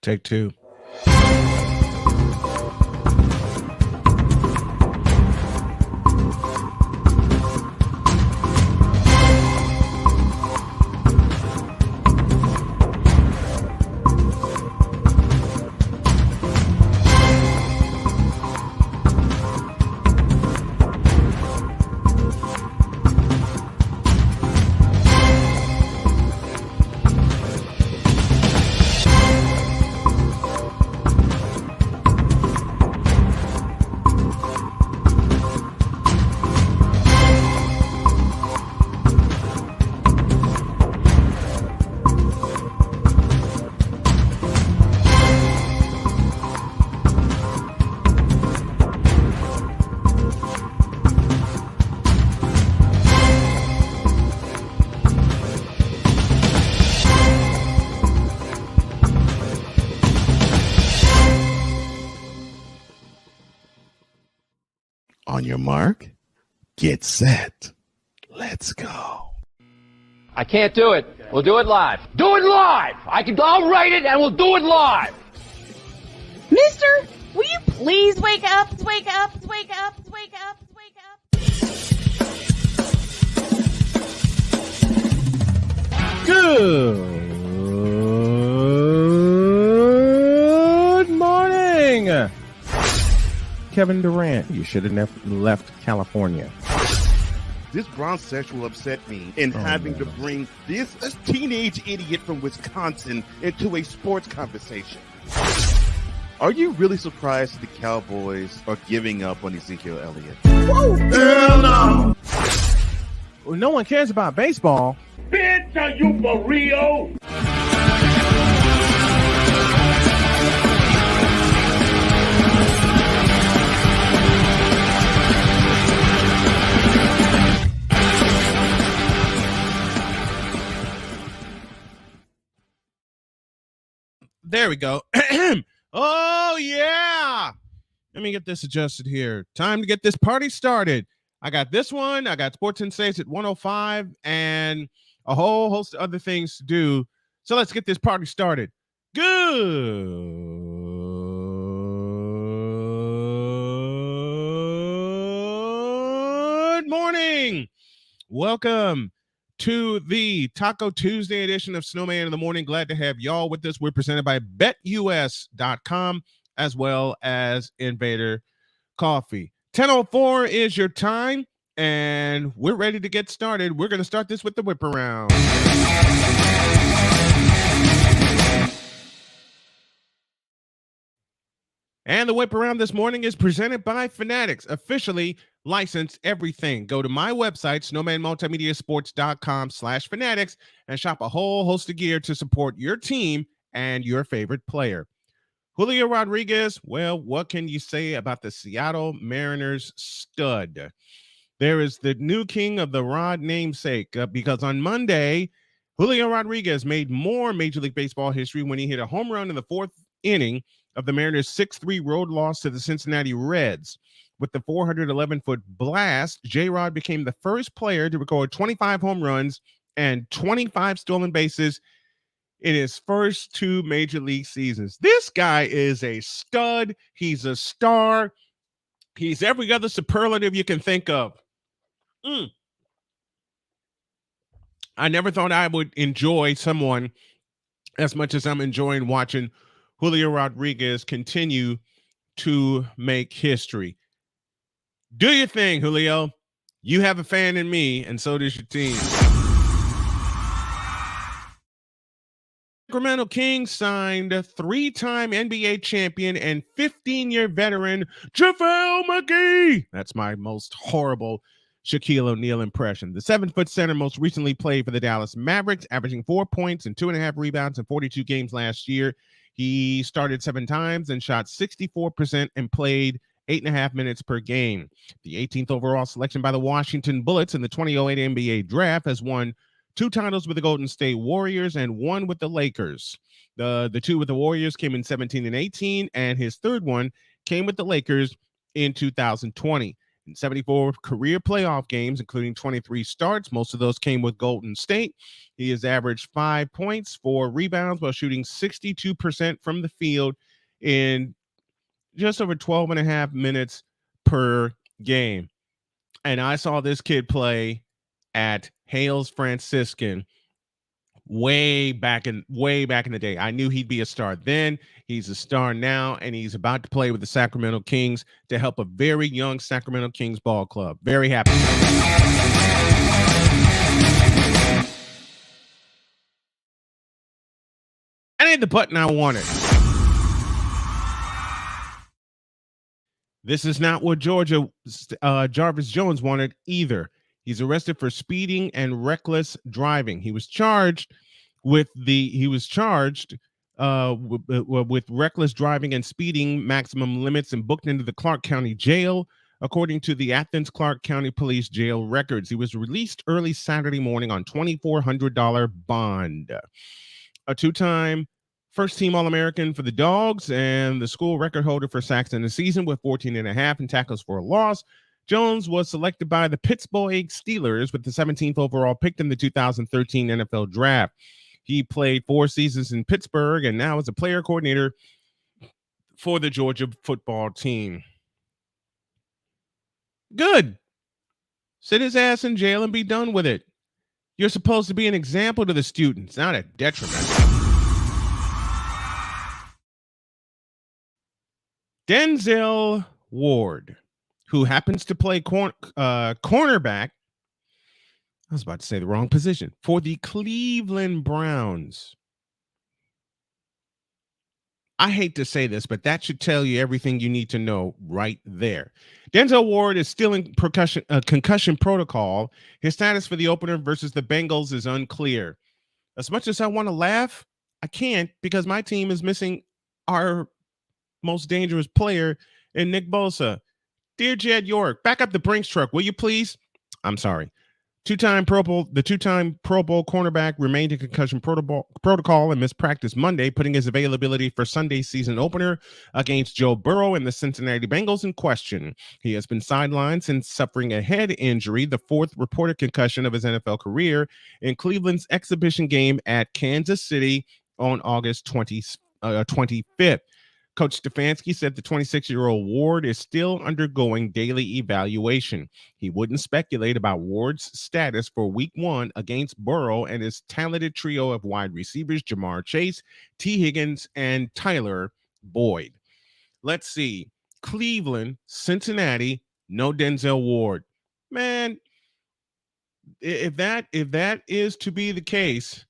Take two. On your mark, get set. Let's go. I can't do it. We'll do it live. Do it live! I'll write it and we'll do it live! Mister, will you please wake up, wake up, wake up, wake up, wake up? Good morning. Kevin Durant, you should have left California. This Bronx sexual upset me in having to bring this teenage idiot from Wisconsin into a sports conversation. Are you really surprised the Cowboys are giving up on Ezekiel Elliott? Whoa. Hell no! Well, no one cares about baseball. Bitch, are you for real? There we go. Oh, yeah. Let me get this adjusted here. Time to get this party started. I got this one. I got Sports and Saves at 105 and a whole host of other things to do. So let's get this party started. Good morning. Welcome to the Taco Tuesday edition of Snowman in the Morning. Glad to have y'all with us. We're presented by BetUS.com as well as Invader Coffee. 10:04 is your time, and we're ready to get started. We're going to start this with the whip around. And the whip around this morning is presented by Fanatics, officially licensed everything. Go to my website, snowmanmultimediasports.com/fanatics, and shop a whole host of gear to support your team and your favorite player. Julio Rodríguez, well, what can you say about the Seattle Mariners stud? There is the new king of the Rod namesake, because on Monday, Julio Rodríguez made more Major League Baseball history when he hit a home run in the fourth inning of the Mariners' 6-3 road loss to the Cincinnati Reds. With the 411-foot blast, J-Rod became the first player to record 25 home runs and 25 stolen bases in his first two Major League seasons. This guy is a stud. He's a star. He's every other superlative you can think of. I never thought I would enjoy someone as much as I'm enjoying watching Julio Rodríguez continue to make history. Do your thing, Julio. You have a fan in me, and so does your team. Sacramento Kings signed a three-time NBA champion and 15-year veteran JaVale McGee. That's my most horrible Shaquille O'Neal impression. The 7-foot center most recently played for the Dallas Mavericks, averaging 4 points and 2.5 rebounds in 42 games last year. He started 7 times and shot 64% and played 8.5 minutes per game. The 18th overall selection by the Washington Bullets in the 2008 NBA draft has won 2 titles with the Golden State Warriors and 1 with the Lakers. The 2 with the Warriors came in 17 and 18, and his third one came with the Lakers in 2020. In 74 career playoff games, including 23 starts, most of those came with Golden State. He has averaged 5 points, 4 rebounds, while shooting 62% from the field in just over 12 and a half minutes per game. And I saw this kid play at Hales Franciscan way back in the day. I knew he'd be a star then. He's a star now, and he's about to play with the Sacramento Kings to help a very young Sacramento Kings ball club. Very happy. I ain't the button I wanted. This is not what Georgia Jarvis Jones wanted either. He's arrested for speeding and reckless driving. He was charged with with reckless driving and speeding maximum limits and booked into the Clark County Jail, according to the Athens Clark County Police Jail records. He was released early Saturday morning on $2,400 bond. A two-time first-team All-American for the Dogs and the school record holder for sacks in the season with 14.5 and tackles for a loss. Jones was selected by the Pittsburgh Steelers with the 17th overall pick in the 2013 NFL Draft. He played 4 seasons in Pittsburgh and now is a player coordinator for the Georgia football team. Good. Sit his ass in jail and be done with it. You're supposed to be an example to the students, not a detriment. Denzel Ward, who happens to play cornerback, I was about to say the wrong position, for the Cleveland Browns. I hate to say this, but that should tell you everything you need to know right there. Denzel Ward is still in concussion protocol. His status for the opener versus the Bengals is unclear. As much as I want to laugh, I can't because my team is missing our most dangerous player in Nick Bosa. Dear Jed York, back up the Brinks truck, will you please? I'm sorry. The two-time Pro Bowl cornerback remained in concussion protocol and missed practice Monday, putting his availability for Sunday's season opener against Joe Burrow and the Cincinnati Bengals in question. He has been sidelined since suffering a head injury, the 4th reported concussion of his NFL career, in Cleveland's exhibition game at Kansas City on August 25th. Coach Stefanski said the 26-year-old Ward is still undergoing daily evaluation. He wouldn't speculate about Ward's status for week 1 against Burrow and his talented trio of wide receivers, Jamar Chase, T. Higgins, and Tyler Boyd. Let's see. Cleveland, Cincinnati, no Denzel Ward. Man, if that is to be the case,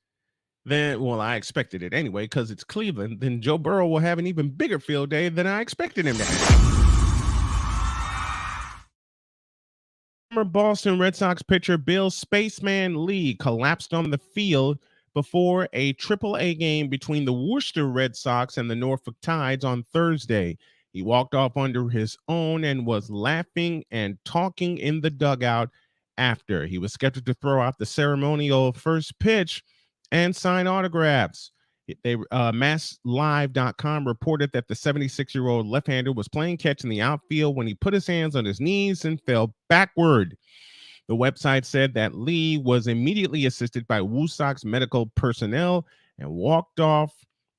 then, well, I expected it anyway because it's Cleveland, then Joe Burrow will have an even bigger field day than I expected him to have. Former Boston Red Sox pitcher Bill Spaceman Lee collapsed on the field before a AAA game between the Worcester Red Sox and the Norfolk Tides on Thursday. He walked off under his own and was laughing and talking in the dugout after. He was scheduled to throw out the ceremonial first pitch and sign autographs. MassLive.com reported that the 76-year-old left-hander was playing catch in the outfield when he put his hands on his knees and fell backward. The website said that Lee was immediately assisted by Woo Sox medical personnel and walked off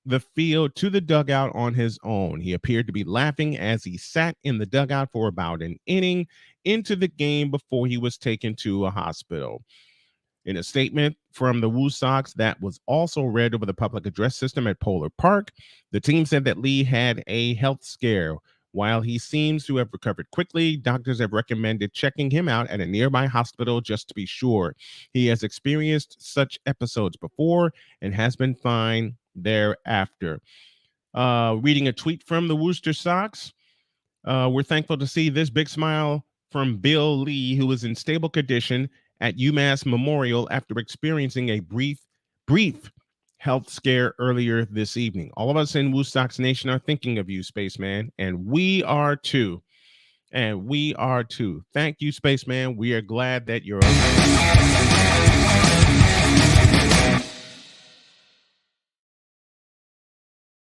the field to the dugout on his own. He appeared to be laughing as he sat in the dugout for about an inning into the game before he was taken to a hospital. In a statement from the Woo Sox that was also read over the public address system at Polar Park, the team said that Lee had a health scare. While he seems to have recovered quickly, doctors have recommended checking him out at a nearby hospital just to be sure. He has experienced such episodes before and has been fine thereafter. Reading a tweet from the Worcester Sox, we're thankful to see this big smile from Bill Lee, who is in stable condition at UMass Memorial after experiencing a brief health scare earlier this evening. All of us in Woo Sox Nation are thinking of you, Spaceman, and we are too. Thank you, Spaceman. We are glad that you're okay.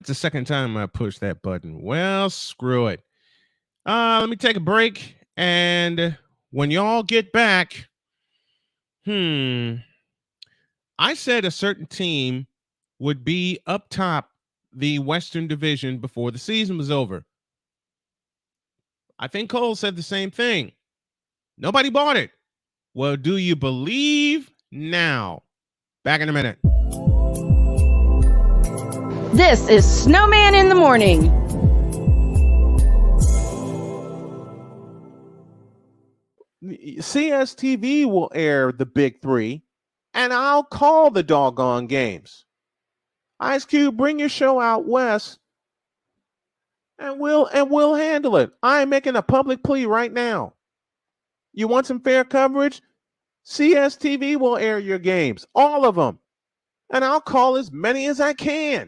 It's the second time I pushed that button. Well, screw it. Let me take a break, And when y'all get back, I said a certain team would be up top the Western Division before the season was over. I think Cole said the same thing. Nobody bought it. Well, do you believe now? Back in a minute. This is Snowman in the Morning. CSTV will air the Big Three, and I'll call the doggone games. Ice Cube, bring your show out west, and we'll handle it. I'm making a public plea right now. You want some fair coverage? CSTV will air your games, all of them, and I'll call as many as I can.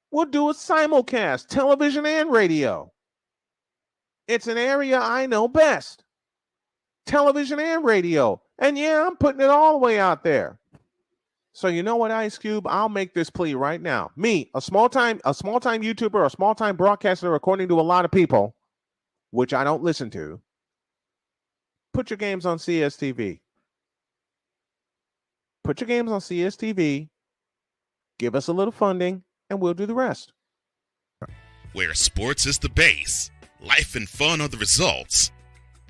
We'll do a simulcast, television and radio. It's an area I know best. Television and radio. And yeah, I'm putting it all the way out there. So you know what, Ice Cube? I'll make this plea right now. Me, a small-time YouTuber, a small-time broadcaster, according to a lot of people, which I don't listen to, put your games on CSTV. Put your games on CSTV. Give us a little funding, and we'll do the rest. Where sports is the base, life and fun are the results.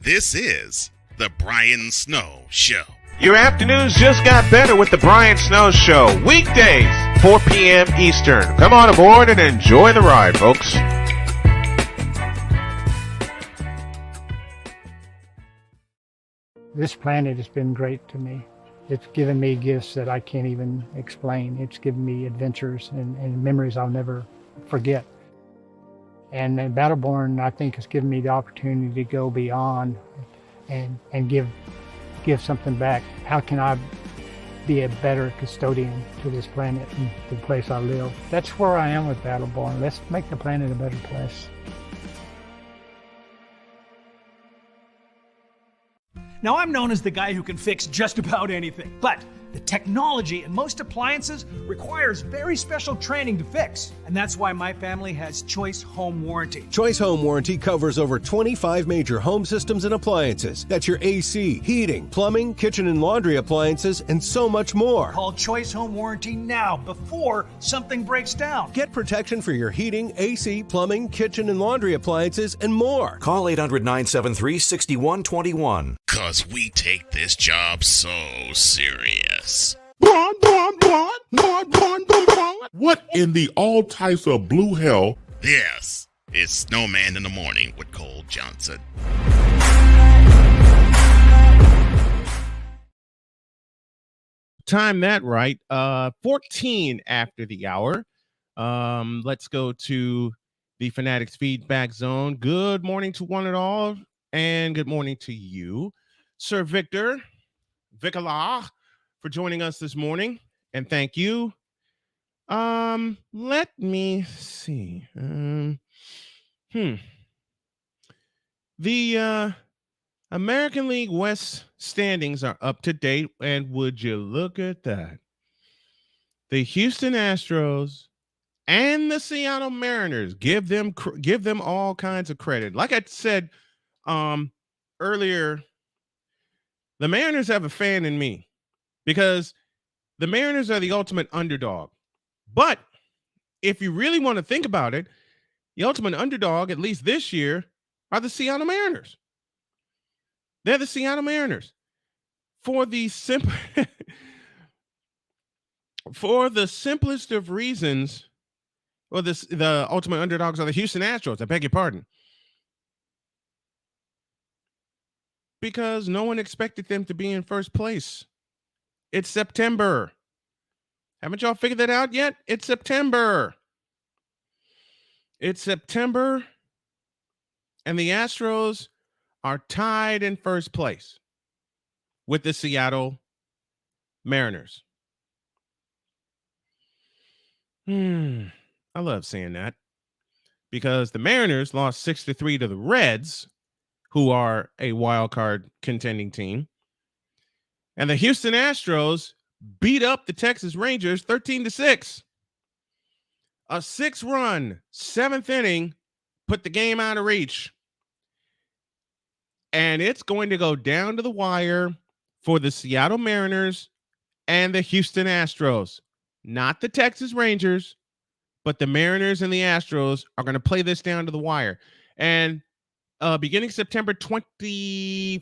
This is the Brian Snow Show. Your afternoons just got better with the Brian Snow Show. Weekdays, 4 p.m. Eastern. Come on aboard and enjoy the ride, folks. This planet has been great to me. It's given me gifts that I can't even explain. It's given me adventures and memories I'll never forget. And Battleborn, I think, has given me the opportunity to go beyond and give something back. How can I be a better custodian to this planet and the place I live? That's where I am with Battleborn. Let's make the planet a better place. Now, I'm known as the guy who can fix just about anything, but the technology in most appliances requires very special training to fix. And that's why my family has Choice Home Warranty. Choice Home Warranty covers over 25 major home systems and appliances. That's your AC, heating, plumbing, kitchen and laundry appliances, and so much more. Call Choice Home Warranty now before something breaks down. Get protection for your heating, AC, plumbing, kitchen and laundry appliances, and more. Call 800-973-6121. Cause we take this job so serious. What in the all types of blue hell? This is Snowman in the Morning with Cole Johnson. Time that right. 14 after the hour. Let's go to the Fanatics feedback zone. Good morning to one and all, and good morning to you, Sir Victor Vicala, for joining us this morning, and thank you. Let me see. The American League West standings are up to date, and would you look at that? The Houston Astros and the Seattle Mariners, give them all kinds of credit. Like I said earlier, the Mariners have a fan in me because the Mariners are the ultimate underdog. But if you really want to think about it, the ultimate underdog, at least this year, are the Seattle Mariners. They're the Seattle Mariners. For the simplest of reasons, or the ultimate underdogs are the Houston Astros. I beg your pardon. Because no one expected them to be in first place. It's September. Haven't y'all figured that out yet? It's September. It's September, and the Astros are tied in first place with the Seattle Mariners. I love saying that because the Mariners lost 6-3 to the Reds, who are a wild card contending team. And the Houston Astros beat up the Texas Rangers 13-6. A 6-run, 7th inning put the game out of reach. And it's going to go down to the wire for the Seattle Mariners and the Houston Astros. Not the Texas Rangers, but the Mariners and the Astros are going to play this down to the wire. And beginning September 26th,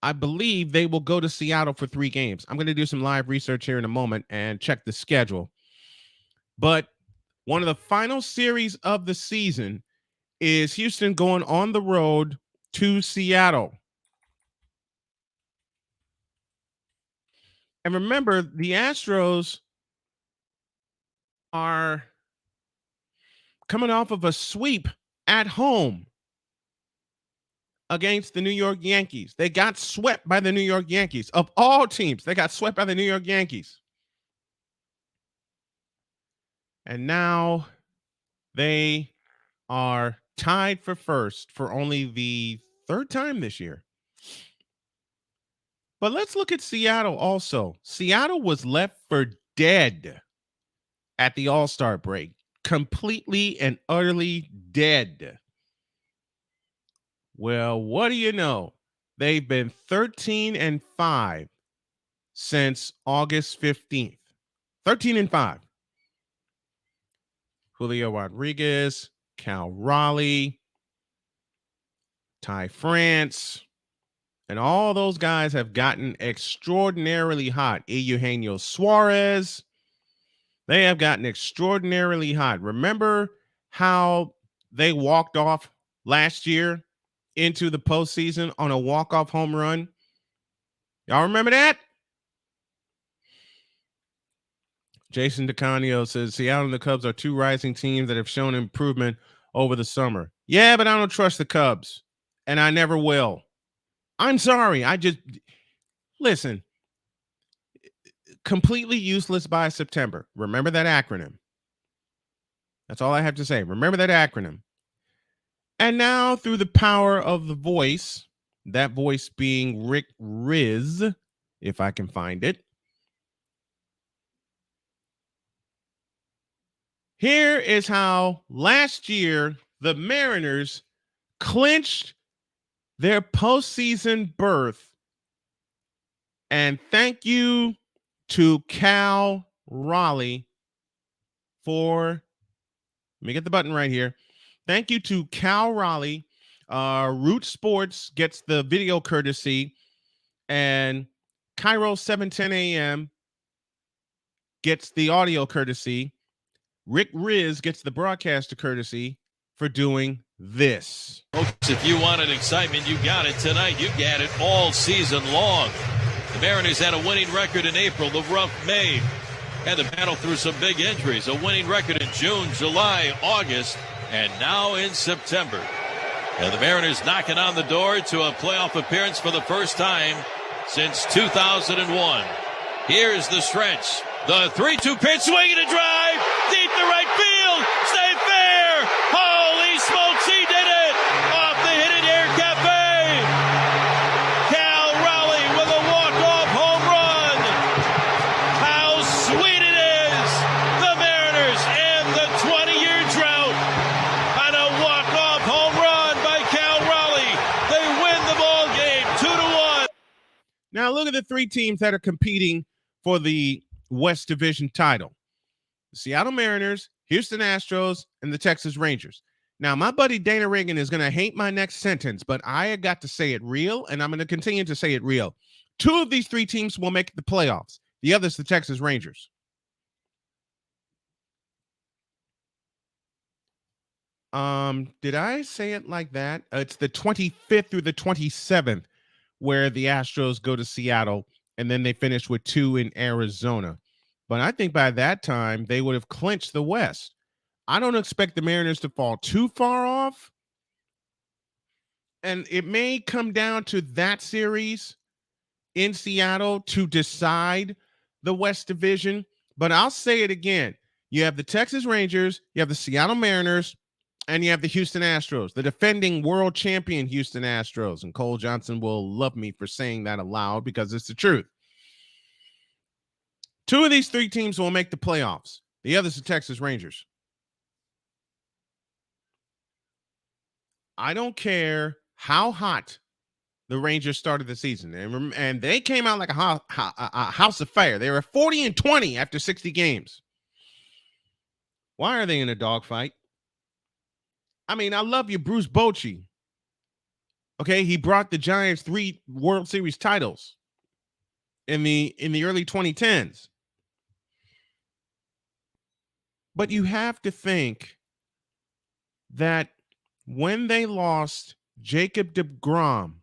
I believe they will go to Seattle for 3 games. I'm going to do some live research here in a moment and check the schedule. But one of the final series of the season is Houston going on the road to Seattle. And remember, the Astros are coming off of a sweep at home against the New York Yankees. They got swept by the New York Yankees. Of all teams, they got swept by the New York Yankees. And now they are tied for first for only the 3rd time this year. But let's look at Seattle also. Seattle was left for dead at the All-Star break. Completely and utterly dead. Well, what do you know? They've been 13-5 since August 15th. 13-5. Julio Rodríguez, Cal Raleigh, Ty France, and all those guys have gotten extraordinarily hot. Eugenio Suarez, they have gotten extraordinarily hot. Remember how they walked off last year into the postseason on a walk-off home run? Y'all remember that? Jason DeCanio says Seattle and the Cubs are 2 rising teams that have shown improvement over the summer. Yeah, but I don't trust the Cubs, and I never will. I'm sorry. Listen, completely useless by September. Remember that acronym. That's all I have to say. Remember that acronym. And now, through the power of the voice, that voice being Rick Riz, if I can find it. Here is how last year the Mariners clinched their postseason berth. And thank you to Cal Raleigh for, let me get the button right here. Thank you to Cal Raleigh. Root Sports gets the video courtesy, and Cairo 710 AM gets the audio courtesy. Rick Riz gets the broadcaster courtesy for doing this. Folks, if you wanted excitement, you got it tonight. You got it all season long. The Mariners had a winning record in April, the rough May, had to battle through some big injuries. A winning record in June, July, August, and now in September. And the Mariners knocking on the door to a playoff appearance for the first time since 2001. Here's the stretch. The 3-2 pitch, swinging a drive, deep to right field, stay fair. Holy smokes, he did it! Off the hit Air Cafe. Cal Raleigh with a walk-off home run. How sweet it is! The Mariners end the 20-year drought on a walk-off home run by Cal Raleigh. They win the ball game 2-1. Now look at the 3 teams that are competing for the West Division title: the Seattle Mariners, Houston Astros, and the Texas Rangers. Now, my buddy Dana Reagan is going to hate my next sentence, but I got to say it real, and I'm going to continue to say it real. 2 of these 3 teams will make the playoffs. The other's the Texas Rangers. Did I say it like that? It's the 25th through the 27th where the Astros go to Seattle, and then they finish with 2 in Arizona. But I think by that time, they would have clinched the West. I don't expect the Mariners to fall too far off. And it may come down to that series in Seattle to decide the West Division. But I'll say it again. You have the Texas Rangers, you have the Seattle Mariners, and you have the Houston Astros, the defending world champion Houston Astros. And Cole Johnson will love me for saying that aloud because it's the truth. 2 of these 3 teams will make the playoffs. The other's the Texas Rangers. I don't care how hot the Rangers started the season, and they came out like a house of fire. They were 40-20 after 60 games. Why are they in a dogfight? I mean, I love you, Bruce Bochy. Okay, he brought the Giants 3 World Series titles in the early 2010s. But you have to think that when they lost Jacob deGrom,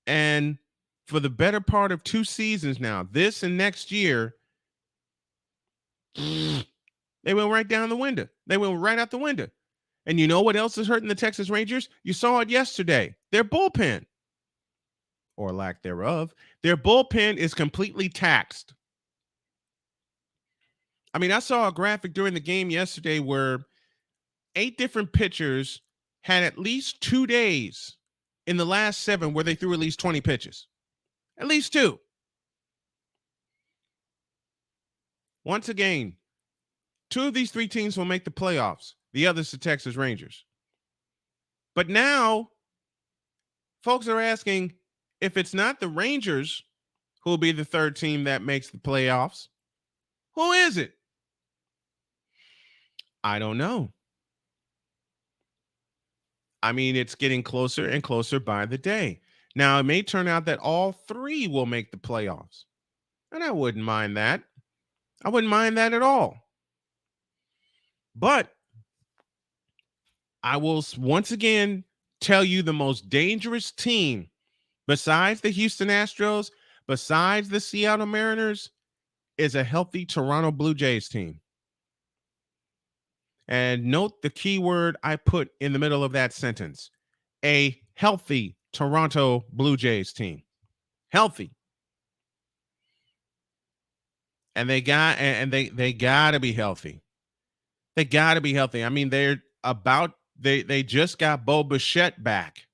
and for the better part of 2 seasons now, this and next year, they went right down the window. They went right out the window. And you know what else is hurting the Texas Rangers? You saw it yesterday. Their bullpen, or lack thereof, their bullpen is completely taxed. I mean, I saw a graphic during the game yesterday where 8 different pitchers had at least 2 days in the last 7 where they threw at least 20 pitches. At least 2. Once again, 2 of these 3 teams will make the playoffs. The other's the Texas Rangers. But now, folks are asking, if it's not the Rangers who will be the 3rd team that makes the playoffs, who is it? I don't know. I mean, it's getting closer and closer by the day. Now, it may turn out that all 3 will make the playoffs. And I wouldn't mind that. I wouldn't mind that at all. But I will once again tell you the most dangerous team besides the Houston Astros, besides the Seattle Mariners, is a healthy Toronto Blue Jays team. And note the key word I put in the middle of that sentence: a healthy Toronto Blue Jays team. Healthy. And they got to be healthy. They got to be healthy. I mean, they just got Bo Bichette back,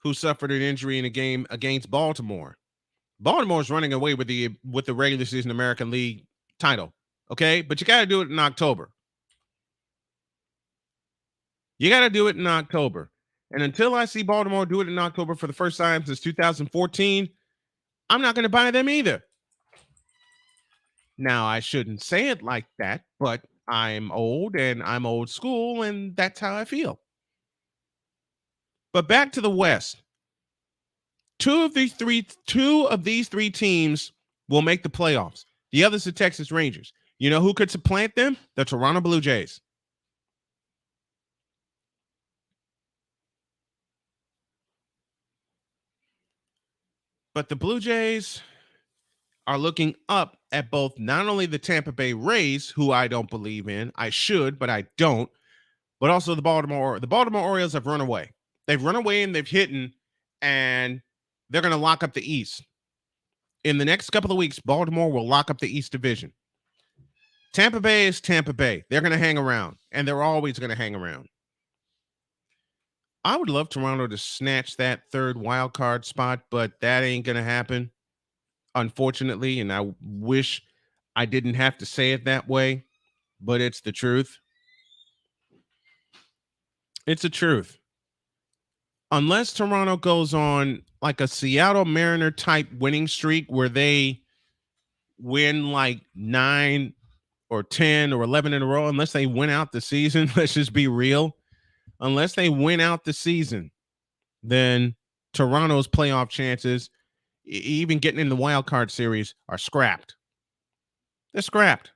who suffered an injury in a game against Baltimore. Baltimore's running away with the regular season American League title. Okay, but you got to do it in October. You got to do it in October. And until I see Baltimore do it in October for the first time since 2014, I'm not going to buy them either. Now, I shouldn't say it like that, but I'm old and I'm old school, and that's how I feel. But back to the West. 2 of these 3 teams will make the playoffs. The other's the Texas Rangers. You know who could supplant them? The Toronto Blue Jays. But the Blue Jays are looking up at both not only the Tampa Bay Rays, who I don't believe in, I should, but I don't, but also the Baltimore Orioles have run away. They've run away and they've hidden, and they're going to lock up the East. In the next couple of weeks, Baltimore will lock up the East Division. Tampa Bay is Tampa Bay. They're going to hang around, and they're always going to hang around. I would love Toronto to snatch that 3rd wild card spot, but that ain't going to happen, unfortunately, and I wish I didn't have to say it that way, but it's the truth. It's the truth. Unless Toronto goes on like a Seattle Mariner type winning streak where they win like 9 or 10 or 11 in a row, unless they win out the season, let's just be real. Unless they win out the season, then Toronto's playoff chances, even getting in the wild card series, are scrapped. They're scrapped.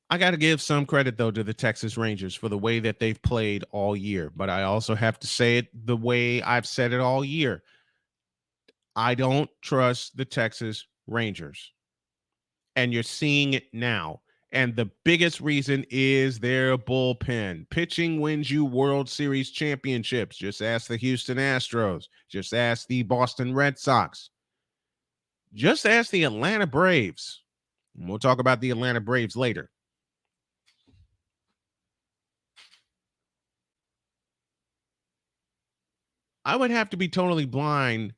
I got to give some credit, though, to the Texas Rangers for the way that they've played all year. But I also have to say it the way I've said it all year. I don't trust the Texas Rangers. And you're seeing it now. And the biggest reason is their bullpen. Pitching wins you World Series championships. Just ask the Houston Astros. Just ask the Boston Red Sox. Just ask the Atlanta Braves. And we'll talk about the Atlanta Braves later. I would have to be totally blind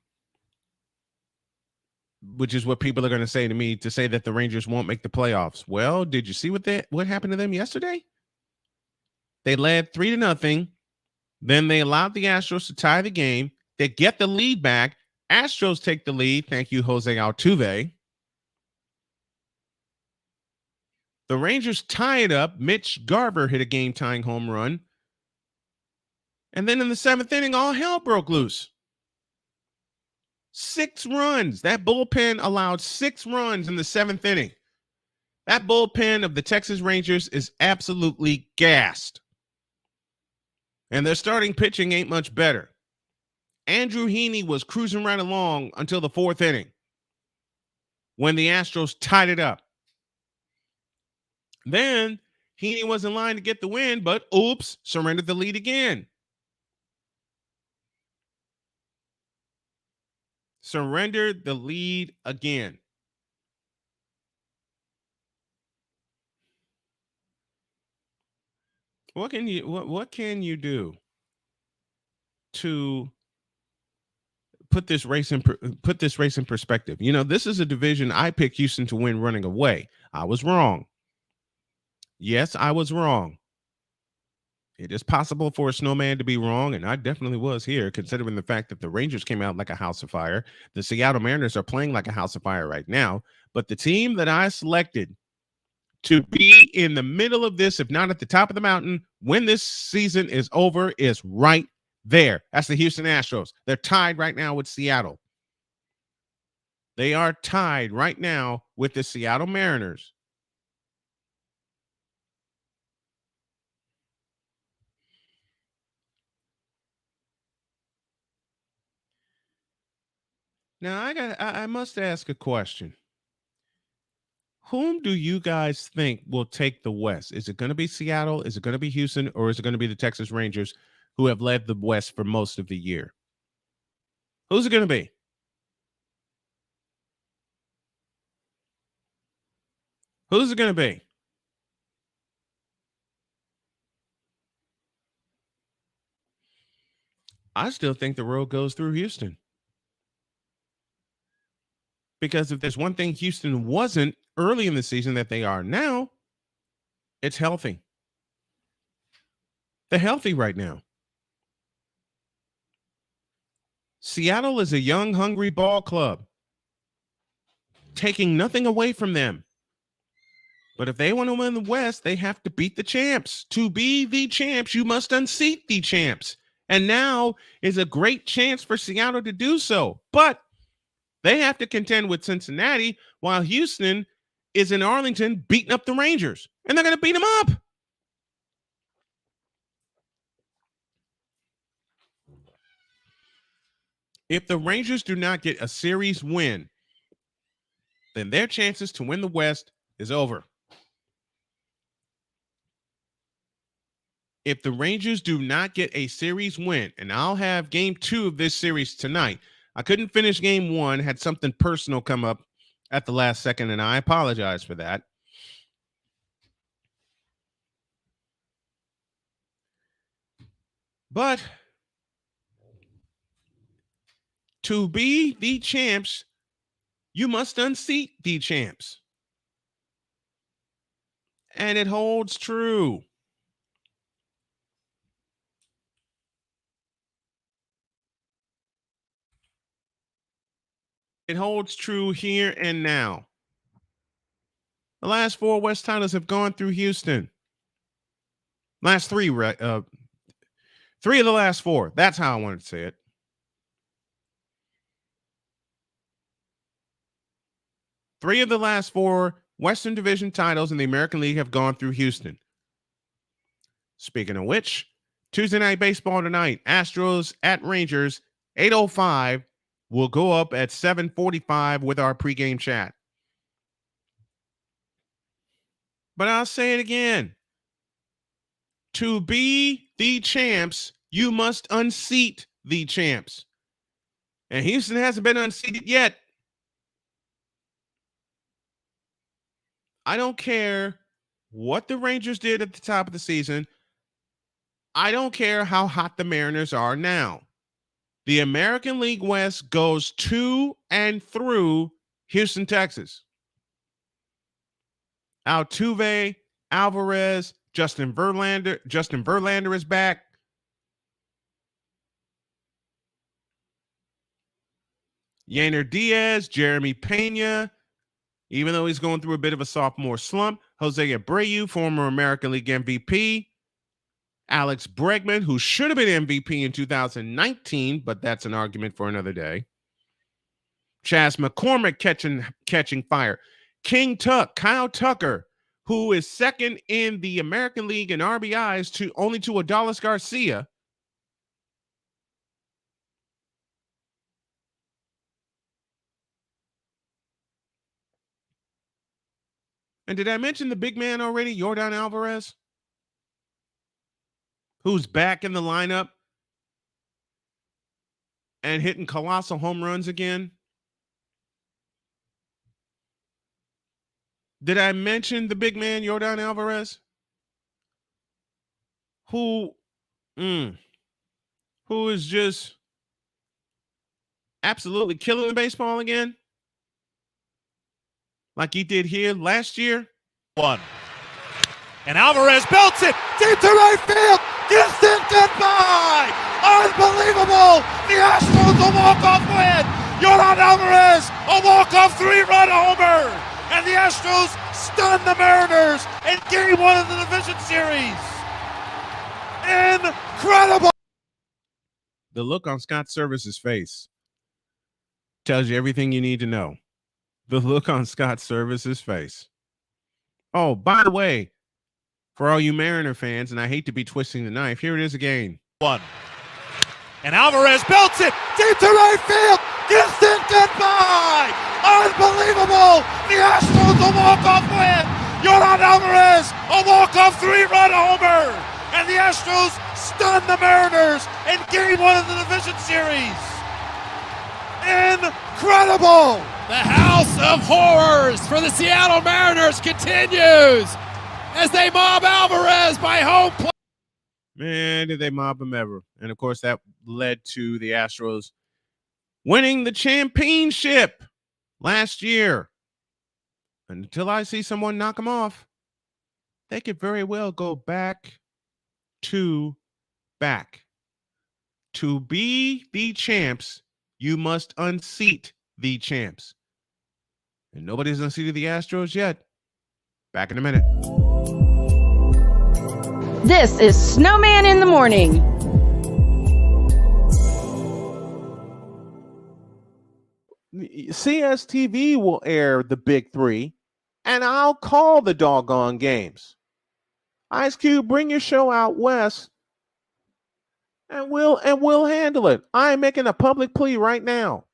which is what people are going to say to me to say that the Rangers won't make the playoffs. Well, did you see what happened to them yesterday? They led 3-0. Then they allowed the Astros to tie the game. They get the lead back. Astros take the lead. Thank you, Jose Altuve. The Rangers tie it up. Mitch Garver hit a game-tying home run. And then in the 7th inning, all hell broke loose. 6 runs. That bullpen allowed 6 runs in the 7th inning. That bullpen of the Texas Rangers is absolutely gassed. And their starting pitching ain't much better. Andrew Heaney was cruising right along until the 4th inning when the Astros tied it up. Then Heaney was in line to get the win, but oops, surrendered the lead again. Surrendered the lead again. What can you do to put this race in perspective? You know, this is a division I picked Houston to win running away. I was wrong. Yes, I was wrong. It is possible for a snowman to be wrong, and I definitely was here, considering the fact that the Rangers came out like a house of fire. The Seattle Mariners are playing like a house of fire right now. But the team that I selected to be in the middle of this, if not at the top of the mountain, when this season is over, is right there. That's the Houston Astros. They're tied right now with Seattle. They are tied right now with the Seattle Mariners. Now, I must ask a question. Whom do you guys think will take the West? Is it going to be Seattle? Is it going to be Houston? Or is it going to be the Texas Rangers, who have led the West for most of the year? Who's it going to be? Who's it going to be? I still think the road goes through Houston. Because if there's one thing Houston wasn't early in the season that they are now, it's healthy. They're healthy right now. Seattle is a young, hungry ball club, taking nothing away from them. But if they want to win the West, they have to beat the champs. To be the champs, you must unseat the champs. And now is a great chance for Seattle to do so. But they have to contend with Cincinnati while Houston is in Arlington beating up the Rangers. And they're going to beat them up. If the Rangers do not get a series win, then their chances to win the West is over. If the Rangers do not get a series win, and I'll have game 2 of this series tonight. I couldn't finish game 1, had something personal come up at the last second, and I apologize for that. But to be the champs, you must unseat the champs. And it holds true. It holds true here and now. The last 4 West titles have gone through Houston. Last 3, 3 of the last 4. That's how I wanted to say it. Three of the last 4 Western Division titles in the American League have gone through Houston. Speaking of which, Tuesday Night Baseball tonight, Astros at Rangers, 8:05. We'll go up at 7:45 with our pregame chat. But I'll say it again. To be the champs, you must unseat the champs. And Houston hasn't been unseated yet. I don't care what the Rangers did at the top of the season. I don't care how hot the Mariners are now. The American League West goes to and through Houston, Texas. Altuve, Alvarez, Justin Verlander is back. Yainer Diaz, Jeremy Pena, even though he's going through a bit of a sophomore slump. Jose Abreu, former American League MVP. Alex Bregman, who should have been MVP in 2019, but that's an argument for another day. Chas McCormick catching fire. King Tuck, Kyle Tucker, who is second in the American League in RBIs only to Adolis Garcia. And did I mention the big man already, Yordan Alvarez, who's back in the lineup and hitting colossal home runs again? Did I mention the big man, Yordan Alvarez, who is just absolutely killing the baseball again? Like he did here last year. One. And Alvarez belts it deep to right field. Gets it goodbye. Unbelievable. The Astros a walk-off win. Yordan Alvarez a walk-off 3-run homer. And the Astros stun the Mariners in Game 1 of the division series. Incredible. The look on Scott Service's face tells you everything you need to know. The look on Scott Service's face. Oh, by the way, for all you Mariner fans, and I hate to be twisting the knife, here it is again. One. And Alvarez belts it deep to right field. Gets it goodbye. Unbelievable. The Astros a walk-off win. Yordan Alvarez a walk-off 3-run homer. And the Astros stun the Mariners in Game 1 of the division series. Incredible. The house of horrors for the Seattle Mariners continues as they mob Alvarez by home plate. Man, did they mob him ever. And, of course, that led to the Astros winning the championship last year. And until I see someone knock them off, they could very well go back. To be the champs, you must unseat the champs. And nobody's unseated the Astros yet. Back in a minute. This is Snowman in the Morning. CSTV will air the big three, and I'll call the doggone games. Ice Cube, bring your show out west, and we'll handle it. I'm making a public plea right now.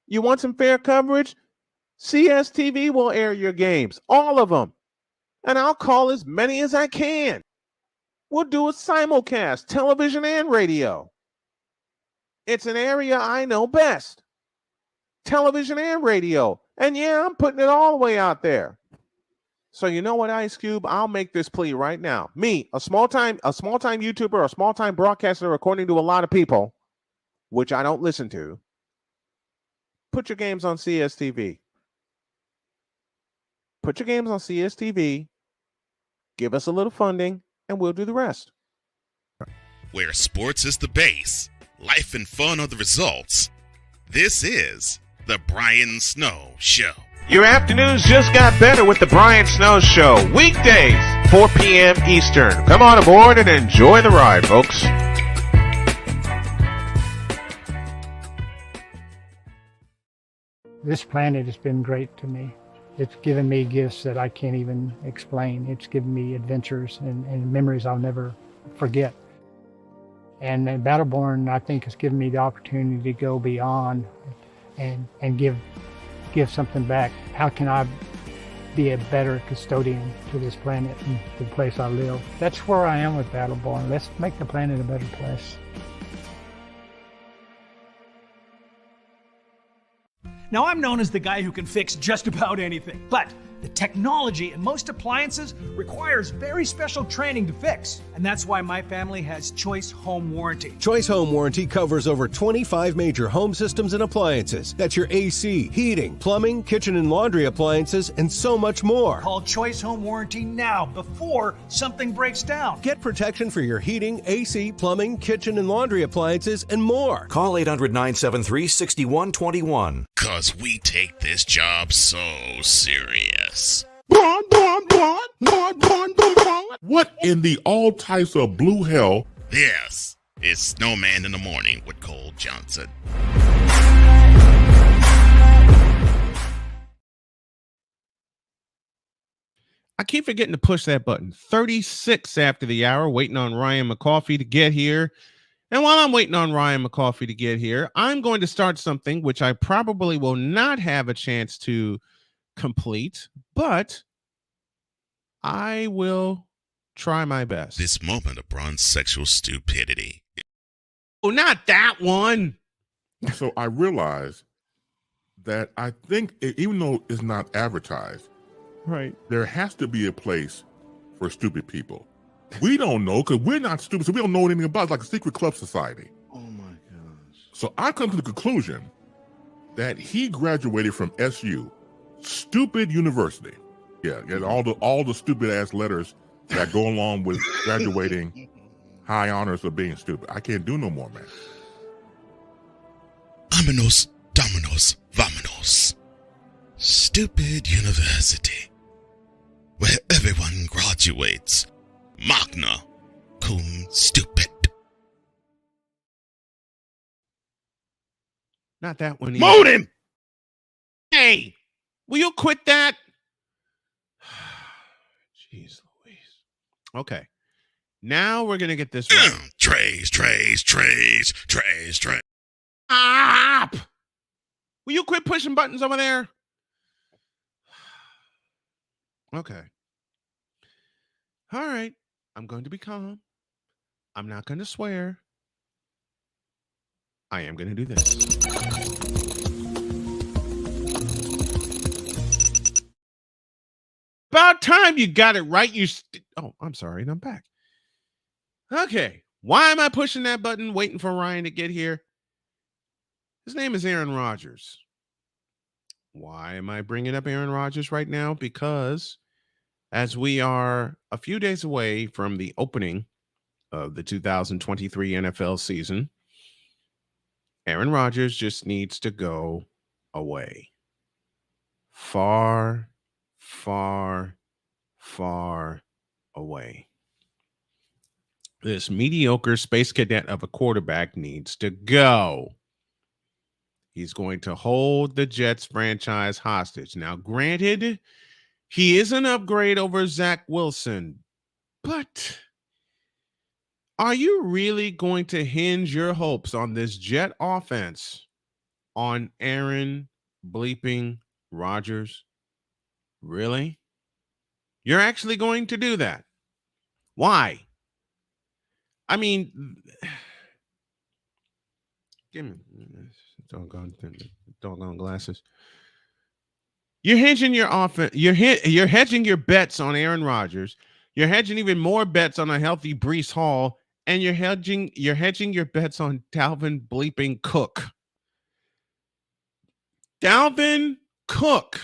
You want some fair coverage? CSTV will air your games, all of them, and I'll call as many as I can. We'll do a simulcast, television and radio. It's an area I know best. Television and radio. And yeah, I'm putting it all the way out there. So you know what, Ice Cube? I'll make this plea right now. Me, a small-time YouTuber, a small-time broadcaster, according to a lot of people, which I don't listen to, put your games on CSTV. Put your games on CSTV. Give us a little funding, and we'll do the rest. Where sports is the base, life and fun are the results. This is the Brian Snow Show. Your afternoons just got better with the Brian Snow Show. Weekdays, 4 p.m. Eastern. Come on aboard and enjoy the ride, folks. This planet has been great to me. It's given me gifts that I can't even explain. It's given me adventures and memories I'll never forget. And Battleborn, I think, has given me the opportunity to go beyond and give something back. How can I be a better custodian to this planet and the place I live? That's where I am with Battleborn. Let's make the planet a better place. Now, I'm known as the guy who can fix just about anything, but the the technology in most appliances requires very special training to fix. And that's why my family has Choice Home Warranty. Choice Home Warranty covers over 25 major home systems and appliances. That's your AC, heating, plumbing, kitchen and laundry appliances, and so much more. Call Choice Home Warranty now before something breaks down. Get protection for your heating, AC, plumbing, kitchen and laundry appliances, and more. Call 800-973-6121. 'Cause we take this job so serious. What in the all types of blue hell? This is Snowman in the Morning with Cole Johnson. I keep forgetting to push that button. 36 after the hour, waiting on Ryan McCoffey to get here. And while I'm waiting on Ryan McCoffey to get here, I'm going to start something which I probably will not have a chance to complete, but I will try my best. This moment of bronze sexual stupidity. Oh, not that one. So I realized that I think, even though it's not advertised, right, there has to be a place for stupid people. We don't know because we're not stupid, so we don't know anything about it. It's like a secret club society. Oh my gosh. So I come to the conclusion that he graduated from SU, stupid university. Yeah, all the stupid ass letters that go along with graduating high honors of being stupid. I can't do no more, man. Vámonos, dominos, vámonos. Stupid university, where everyone graduates magna cum stupid. Not that one. Moan him! Hey, will you quit that? Jeez Louise. Okay. Now we're going to get this right. Trays. Stop! Will you quit pushing buttons over there? Okay. All right. I'm going to be calm. I'm not going to swear. I am going to do this. About time you got it right. Oh, I'm sorry. And I'm back. Okay. Why am I pushing that button, waiting for Ryan to get here? His name is Aaron Rodgers. Why am I bringing up Aaron Rodgers right now? Because as we are a few days away from the opening of the 2023 NFL season, Aaron Rodgers just needs to go away. Far, far, far away. This mediocre space cadet of a quarterback needs to go. He's going to hold the Jets franchise hostage. Now, granted, he is an upgrade over Zach Wilson, but are you really going to hinge your hopes on this Jet offense on Aaron bleeping Rodgers? Really? You're actually going to do that? Why? I mean, give me doggone glasses. You're hedging your offense. You're hedging your bets on Aaron Rodgers. You're hedging even more bets on a healthy Breece Hall, and you're hedging your bets on Dalvin bleeping Cook. Dalvin Cook,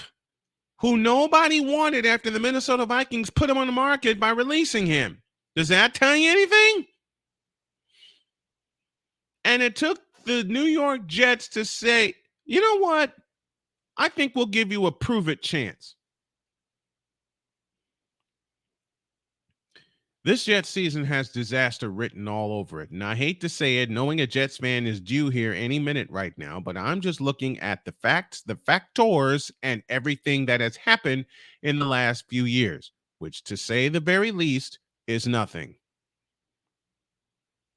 who nobody wanted after the Minnesota Vikings put him on the market by releasing him. Does that tell you anything? And it took the New York Jets to say, you know what? I think we'll give you a prove-it chance. This Jets season has disaster written all over it. And I hate to say it, knowing a Jets fan is due here any minute right now, but I'm just looking at the facts, the factors, and everything that has happened in the last few years, which to say the very least is nothing.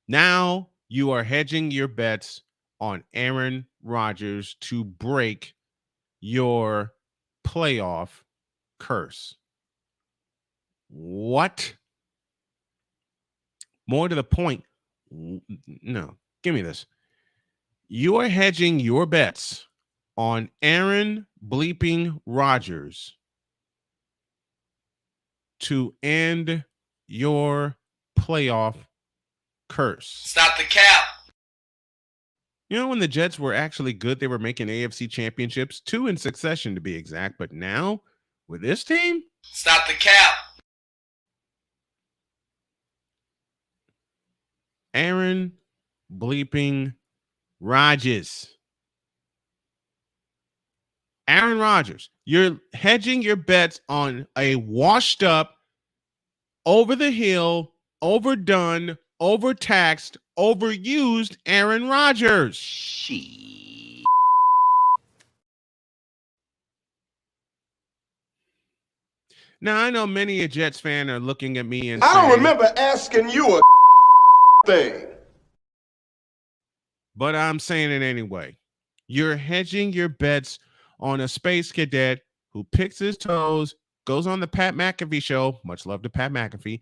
Now you are hedging your bets on Aaron Rodgers to break your playoff curse. What? More to the point, no, give me this. You are hedging your bets on Aaron bleeping Rodgers to end your playoff curse? Stop the cap. You know, when the Jets were actually good, they were making AFC championships, 2 in succession to be exact. But now, with this team, stop the cap. Aaron bleeping Rodgers. Aaron Rodgers, you're hedging your bets on a washed up, over the hill, overdone, overtaxed, overused Aaron Rodgers. Now, I know many a Jets fan are looking at me and I don't saying, remember asking you a thing. but I'm saying it anyway. You're hedging your bets on a space cadet who picks his toes, goes on the Pat McAfee show, much love to Pat McAfee,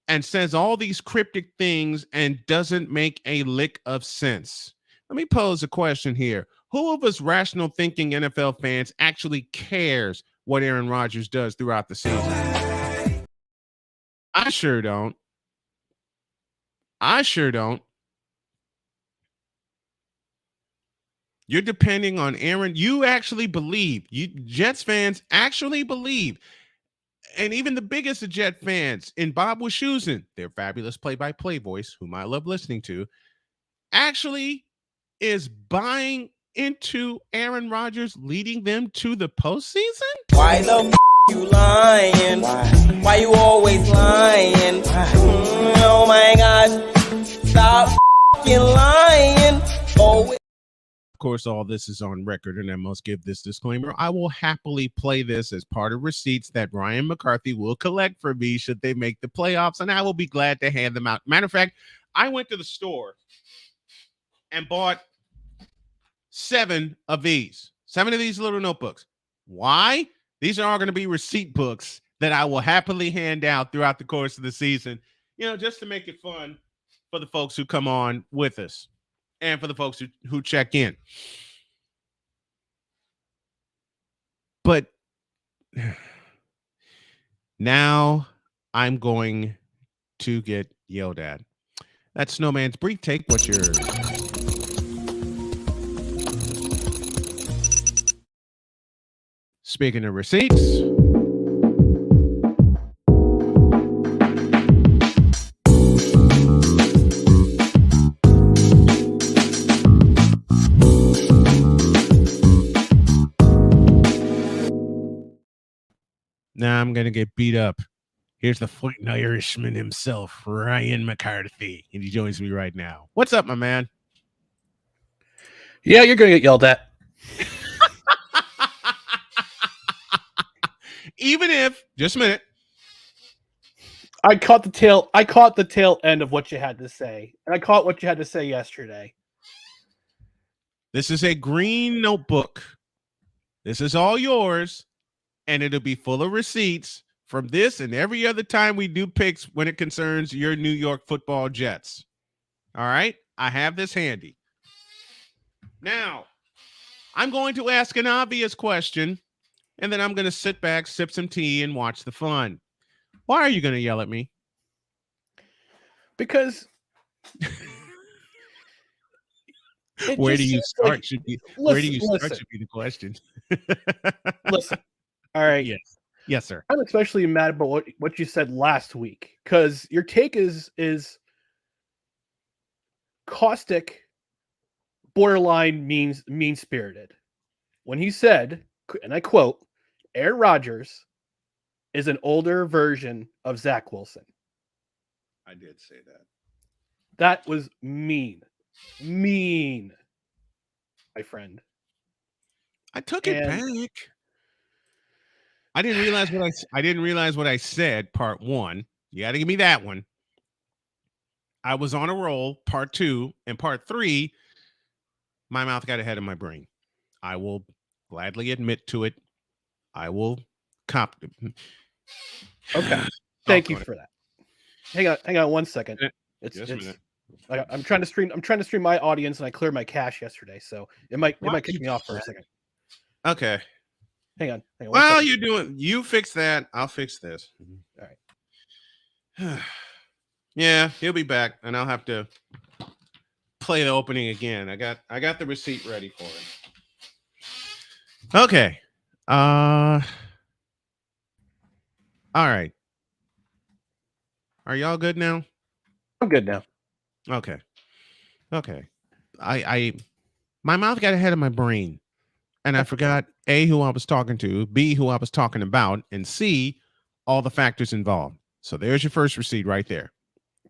and says all these cryptic things and doesn't make a lick of sense. Let me pose a question here. Who of us rational thinking NFL fans actually cares what Aaron Rodgers does throughout the season? I sure don't. I sure don't. You're depending on Aaron. You actually believe, you Jets fans actually believe, and even the biggest of Jet fans in Bob Wischusen, their fabulous play-by-play voice, whom I love listening to, actually is buying into Aaron Rodgers leading them to the postseason? Why the you lying? Why you always lying? Oh my gosh, stop lying. Oh. Of course, all this is on record, and I must give this disclaimer. I will happily play this as part of receipts that Ryan McCarthy will collect for me should they make the playoffs, and I will be glad to hand them out. Matter of fact, I went to the store and bought 7 of these little notebooks. Why? These are all going to be receipt books that I will happily hand out throughout the course of the season, you know, just to make it fun for the folks who come on with us. And for the folks who check in. But now I'm going to get yelled at. That's Snowman's brief take. What's yours? Speaking of receipts. Now I'm going to get beat up. Here's the fighting Irishman himself, Ryan McCarthy. And he joins me right now. What's up, my man? Yeah, you're going to get yelled at. Even if, just a minute. I caught the tail end of what you had to say. And I caught what you had to say yesterday. This is a green notebook. This is all yours. And it'll be full of receipts from this and every other time we do picks when it concerns your New York Football Jets. All right? I have this handy. Now, I'm going to ask an obvious question, and then I'm going to sit back, sip some tea, and watch the fun. Why are you going to yell at me? Because where do you start? Like, should be where do you start? Should be the question. Listen. All right. Yes, sir. I'm especially mad about what you said last week because your take is caustic, borderline mean-spirited. When he said, and I quote, Aaron Rodgers is an older version of Zach Wilson. I did say that. That was mean, my friend. I took it back. I didn't realize what I said. Part 1. You got to give me that one. I was on a roll. Part 2 and part 3. My mouth got ahead of my brain. I will gladly admit to it. I will cop. Okay. Thank you for that. Hang on 1 second. I'm trying to stream my audience, and I cleared my cache yesterday, so it might kick me off for a second. Okay. Hang on. Well, you fix that. I'll fix this. All right. Yeah, he'll be back, and I'll have to play the opening again. I got the receipt ready for it. Okay. All right. Are y'all good now? I'm good now. Okay. My mouth got ahead of my brain, and I forgot A, who I was talking to, B, who I was talking about, and C, all the factors involved. So there's your first receipt right there.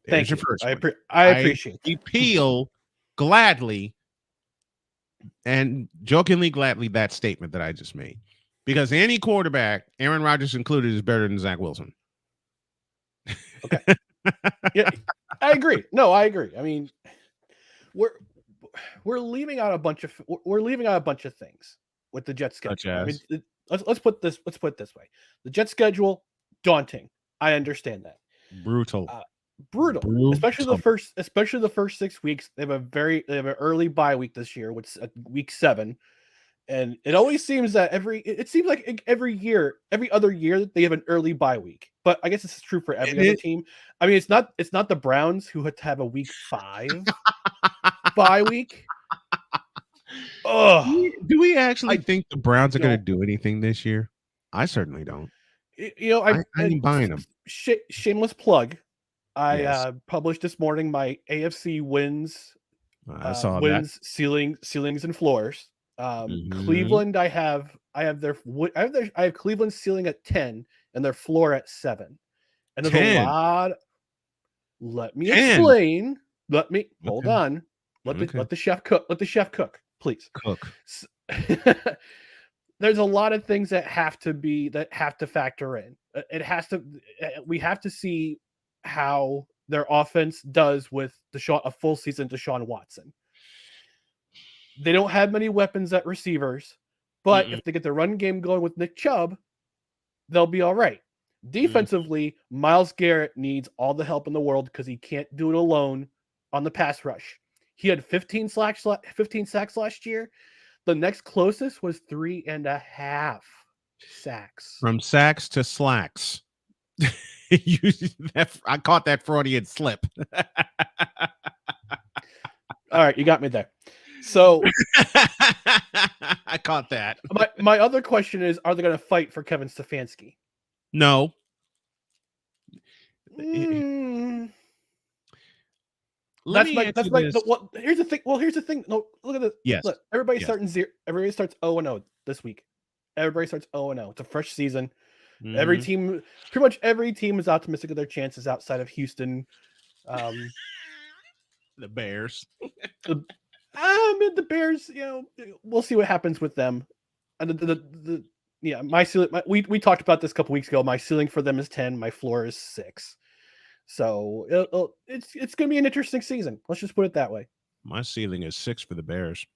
There's Thank your you. first one. I appreciate it. Repeal gladly and jokingly gladly that statement that I just made. Because any quarterback, Aaron Rodgers included, is better than Zach Wilson. Okay. Yeah, I agree. No, I agree. I mean, we're leaving out a bunch of things with the Jets schedule. I mean, let's put it this way: the Jets schedule, daunting. I understand that. Brutal. Especially the first 6 weeks. They have an early bye week this year, which is week 7. And it always seems that every other year they have an early bye week. But I guess this is true for every other team. I mean, it's not the Browns who had to have a week 5 bye week. Do we actually think the Browns are going to do anything this year? I certainly don't. I ain't buying them. Shameless plug. I published this morning my AFC wins. I saw wins, ceilings, and floors. Cleveland, I have Cleveland ceiling at 10 and their floor at 7. And there's 10. a lot. Let me explain. Hold on. Let the chef cook. Let the chef cook, please. Cook. There's a lot of things that have to factor in. We have to see how their offense does with a full season Deshaun Watson. They don't have many weapons at receivers, but if they get the run game going with Nick Chubb, they'll be all right. Defensively, Myles Garrett needs all the help in the world because he can't do it alone on the pass rush. He had 15 sacks last year. The next closest was 3.5 sacks. From sacks to slacks. I caught that Freudian slip. All right, you got me there. So I caught that. My other question is, are they going to fight for Kevin Stefanski? No. Here's the thing. Well, here's the thing. No, look at this. Yes. Look, everybody starts 0-0 this week. Everybody starts 0-0. It's a fresh season. Every team, pretty much every team, is optimistic of their chances outside of Houston. The Bears. The Bears, we'll see what happens with them. And my ceiling. We talked about this a couple weeks ago. My ceiling for them is 10. My floor is 6. So it's going to be an interesting season. Let's just put it that way. My ceiling is 6 for the Bears.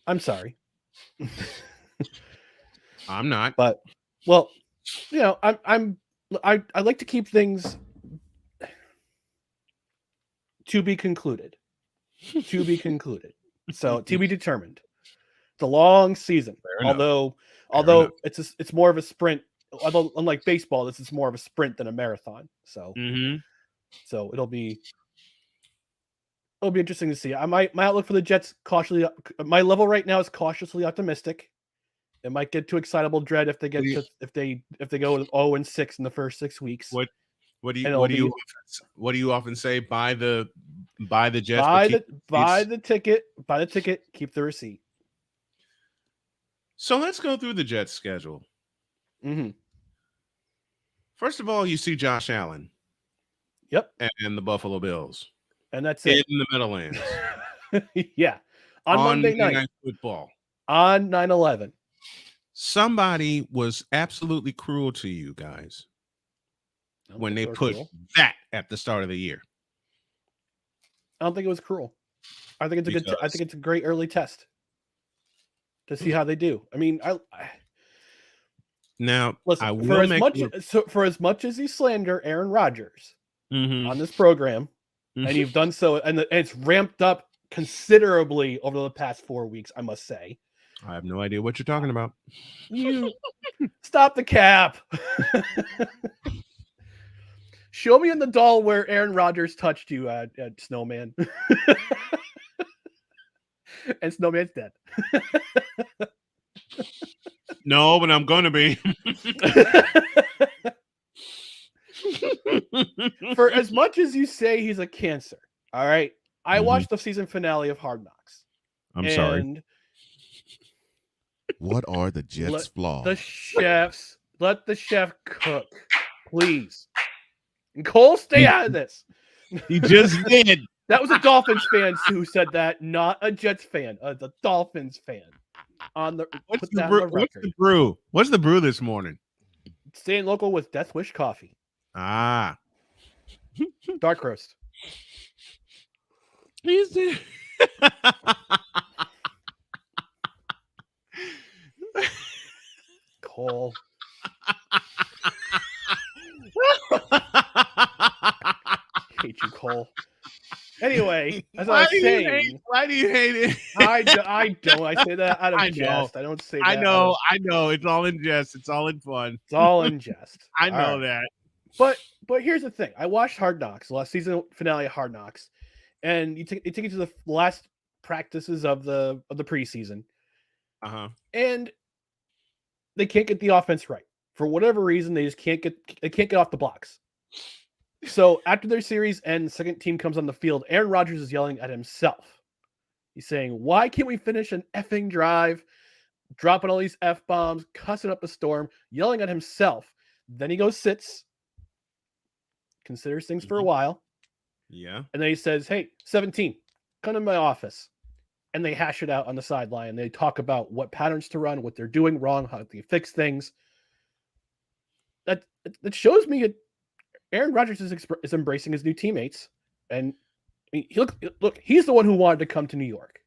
I'm sorry. I'm not. But I like to keep things to be concluded. To be concluded. So to be determined. It's a long season. Although it's more of a sprint. Although unlike baseball, this is more of a sprint than a marathon. So so it'll be interesting to see. My outlook for the Jets my level right now is cautiously optimistic. It might get too excitable dread if they get if they go 0-6 in the first 6 weeks. What do you often say? Buy the Jets. Buy the ticket. Keep the receipt. So let's go through the Jets schedule. First of all, you see Josh Allen. Yep. And the Buffalo Bills. And that's it. In the Meadowlands. Yeah. On Monday night football. On 9/11. Somebody was absolutely cruel to you guys when they put that at the start of the year. I don't think it was cruel. I think it's a great early test to see how they do. I mean, now listen, I will for as much as you slander Aaron Rodgers on this program, and you've done so, and it's ramped up considerably over the past 4 weeks, I must say. I have no idea what you're talking about. You stop the cap. Show me in the doll where Aaron Rodgers touched you at Snowman. And Snowman's dead. No, but I'm going to be. For as much as you say he's a cancer, all right, I watched the season finale of Hard Knocks. I'm sorry. What are the Jets' flaws? Let the chef cook, please. And Cole, stay out of this. He just did. That was a Dolphins fan who said that, not a Jets fan. The Dolphins fan. What's the brew? What's the brew this morning? Staying local with Death Wish coffee. Ah, dark roast. Easy. Cole. Hate you, Cole. Anyway, as I was saying, why do you hate it? I don't. I say that out of jest. I don't say that. I know. It's all in jest. It's all in fun. It's all in jest. I know that. But here's the thing. I watched Hard Knocks, the last season finale of Hard Knocks, and you take it to the last practices of the preseason. And they can't get the offense right. For whatever reason, they just can't get off the blocks. So after their series ends, the second team comes on the field. Aaron Rodgers is yelling at himself. He's saying, "Why can't we finish an effing drive?" Dropping all these F-bombs, cussing up a storm, yelling at himself. Then he goes, sits, considers things for a while. Yeah. And then he says, "Hey, 17, come to my office." And they hash it out on the sideline. They talk about what patterns to run, what they're doing wrong, how they fix things. That shows me Aaron Rodgers is embracing his new teammates. And I mean, look, he's the one who wanted to come to New York.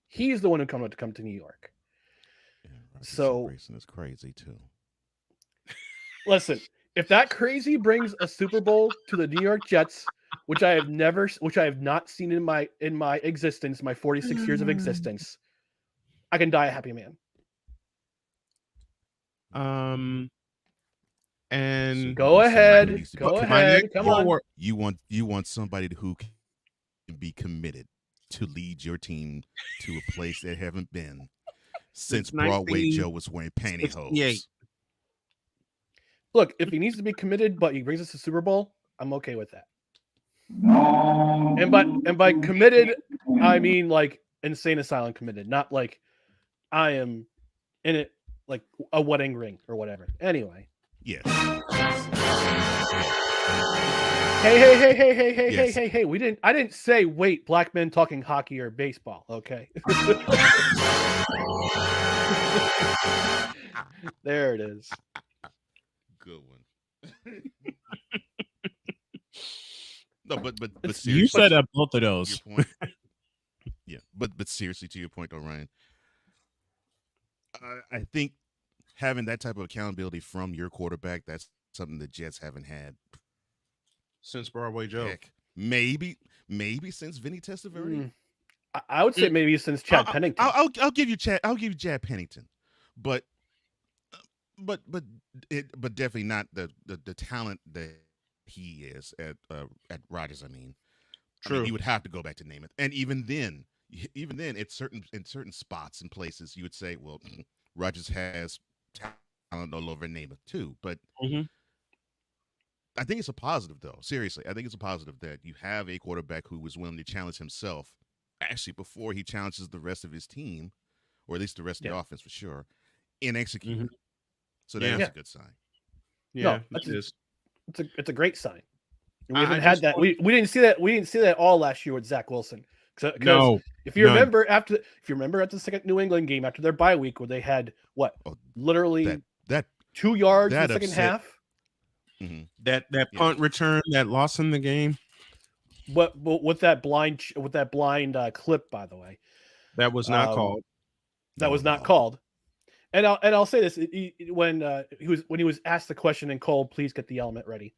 He's the one who wanted to come to New York. So embracing is crazy too. Listen, if that crazy brings a Super Bowl to the New York Jets, which I have not seen in my existence, my 46 years of existence, I can die a happy man. And go ahead. Come on. You want somebody who can be committed to lead your team to a place they haven't been since Broadway Joe was wearing pantyhose. Look, if he needs to be committed, but he brings us to Super Bowl, I'm okay with that. And by committed, I mean like insane asylum committed, not like I am in it like a wedding ring or whatever. Anyway. Yes. Hey. I didn't say wait, black men talking hockey or baseball, okay? There it is. Good one. No, but you set up both of those. Yeah, but seriously, to your point, though, Ryan, I think having that type of accountability from your quarterback, that's something the Jets haven't had since Broadway Joe. Heck, maybe since Vinny Testaverde. I would say maybe since Chad Pennington. I'll give you Chad. I'll give you Chad Pennington, but definitely not the talent that he is at Rodgers. I mean, true. You would have to go back to Namath, and even then, in certain spots and places, you would say, well, Rodgers has talent all over Namath too. But I think it's a positive, though. Seriously, I think it's a positive that you have a quarterback who was willing to challenge himself, actually, before he challenges the rest of his team, or at least the rest of the offense for sure, in executing. So that's a good sign. Yeah, no, it's a great sign. And we haven't had that. We didn't see that. We didn't see that all last year with Zach Wilson. No, if you remember after the second New England game after their bye week, where they had literally that 2 yards in the second half. That punt return that lost in the game. But with that blind clip, by the way, that was not called. That was not called. And I'll say this: when he was asked the question, and Cole, please get the element ready.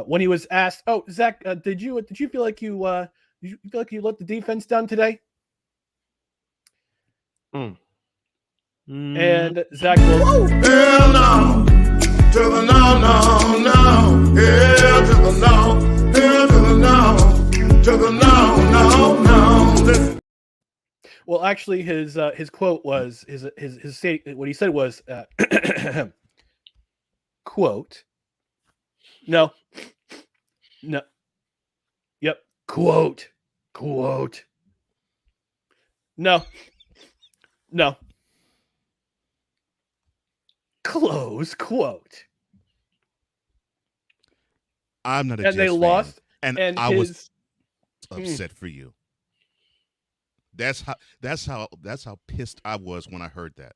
When he was asked, "Oh, Zach, did you feel like you let the defense down today?" And Zach Wilson. Hell no. To the no, no, no. Hell to the no. Hell to the no. To the no, no, no. Well, actually, his quote was what he said was quote. No. Yep. Quote. No. Close quote. I'm not a And Jets they fan, lost, and I was upset for you. That's how pissed I was when I heard that.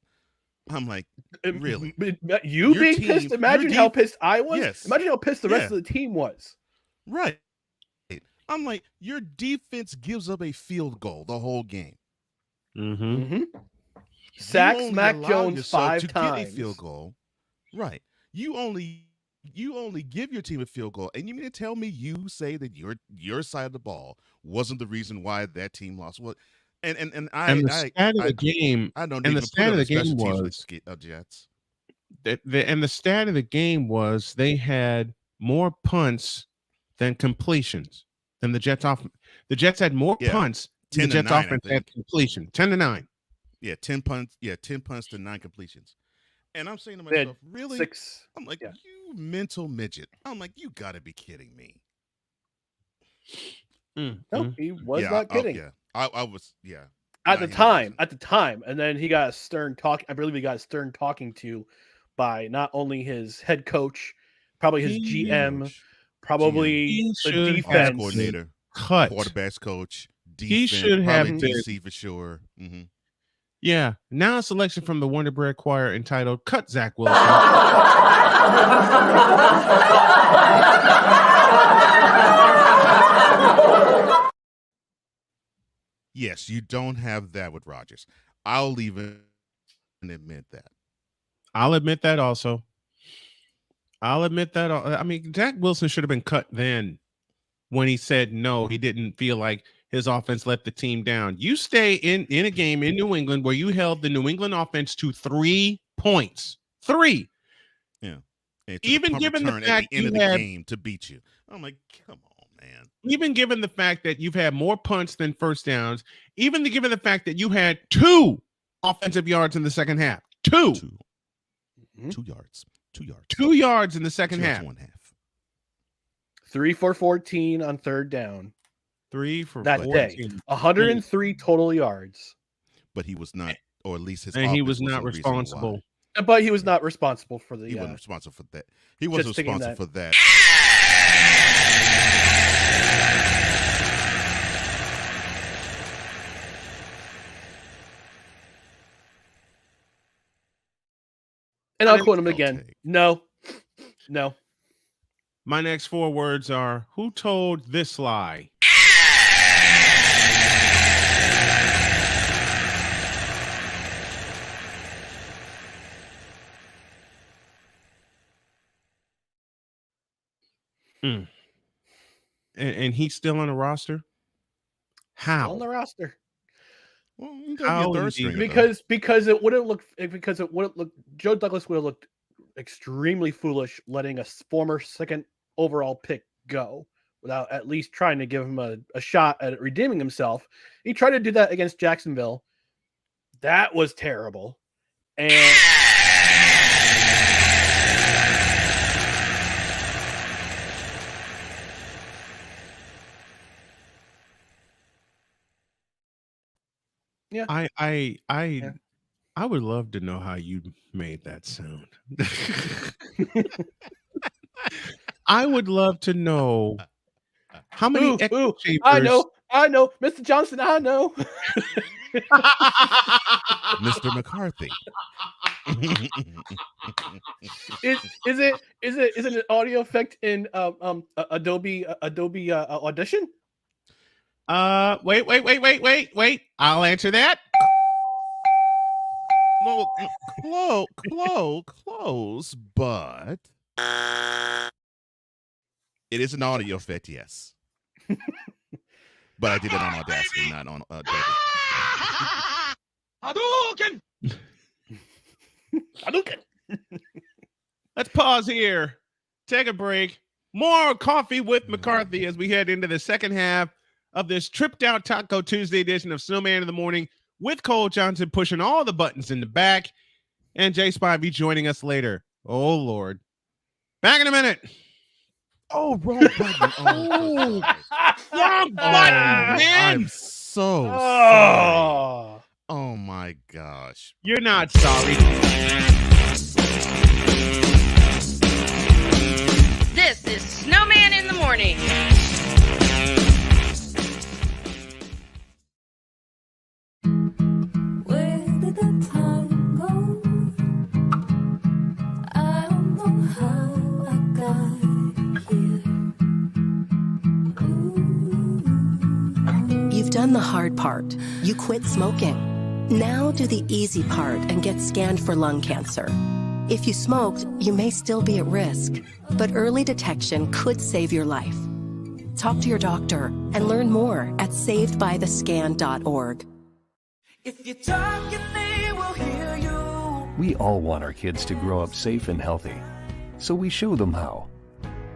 I'm like, really? You Your being team- pissed? Imagine your how team- pissed I was. Yes. Imagine how pissed the rest Yeah. of the team was. Right. I'm like, your defense gives up a field goal the whole game. Mm-hmm. Sacks You only Mac allow Jones yourself 5 to times. get a field goal. Right. You only give your team a field goal, and you mean to tell me you say that your side of the ball wasn't the reason why that team lost? What? And the stat of the game. I don't And even the stat put of on the special game teams was with the Jets. And the stat of the game was they had more punts than completions than the Jets off. The Jets had more punts than the 10 to Jets 9, I offense had think. completion. 10-9. Yeah, 10 punts. Yeah, 10 punts to 9 completions. And I'm saying to They had myself, really? 6. I'm like, you mental midget. I'm like, you got to be kidding me. No, he was not kidding. Yeah, I was. Yeah. At the time, and then he got a stern talk. I believe he got a stern talking to by not only his head coach, probably his GM, probably the defense coordinator, cut. quarterbacks coach, defense, He should have probably been- DC for sure. Mm-hmm. Yeah. Now a selection from the Wonder Bread Choir entitled "Cut Zach Wilson." Yes, you don't have that with Rodgers. I'll even admit that. I'll admit that also. I mean, Zach Wilson should have been cut then when he said no, he didn't feel like his offense let the team down. You stay in a game in New England where you held the New England offense to 3 points. 3. Yeah. And it took a Even punt given the return fact at the end you of the had- game to beat you. I'm like, come on, man. Even given the fact that you've had more punts than first downs, even given the fact that you had 2 offensive yards in the second half. 2 yards. 2 yards. 2 yards in the second 2 yards half. to 1/2. 3 for 14 on third down. 3 for that 14. day. 103 total yards. But he was not, or at least his And he offense was not the reason why. responsible. But he was not responsible for the. He wasn't responsible for that. He wasn't just thinking responsible for that. And I'll quote him again. No. My next 4 words are, who told this lie? And he's still on the roster? How? On the roster. Well, How indeed. Because it would have looked Joe Douglas would have looked extremely foolish letting a former second overall pick go without at least trying to give him a shot at redeeming himself. He tried to do that against Jacksonville. That was terrible. And yeah. I would love to know how you made that sound. I would love to know how many echo chambers. I know, Mr. Johnson. I know, Mr. McCarthy. Is it an audio effect in Adobe Audition? Wait. I'll answer that. Close, but it is an audio effect, yes. But I did it on Audacity, not on Adobe. Hadouken! Hadouken. Let's pause here. Take a break. More Coffee with McCarthy as we head into the second half of this Tripped Out Taco Tuesday edition of Snowman in the Morning with Cole Johnson pushing all the buttons in the back and Jay Spivey joining us later. Oh, Lord. Back in a minute. Oh, wrong button. Oh, wrong button, man. I'm so sorry. Oh, my gosh. You're not sorry. This is Snowman in the Morning. Where did the time go? I don't know how I got here. You've done the hard part. You quit smoking. Now do the easy part and get scanned for lung cancer. If you smoked, you may still be at risk, but early detection could save your life. Talk to your doctor and learn more at savedbythescan.org. If you're talking, they will hear you. We all want our kids to grow up safe and healthy, so we show them how.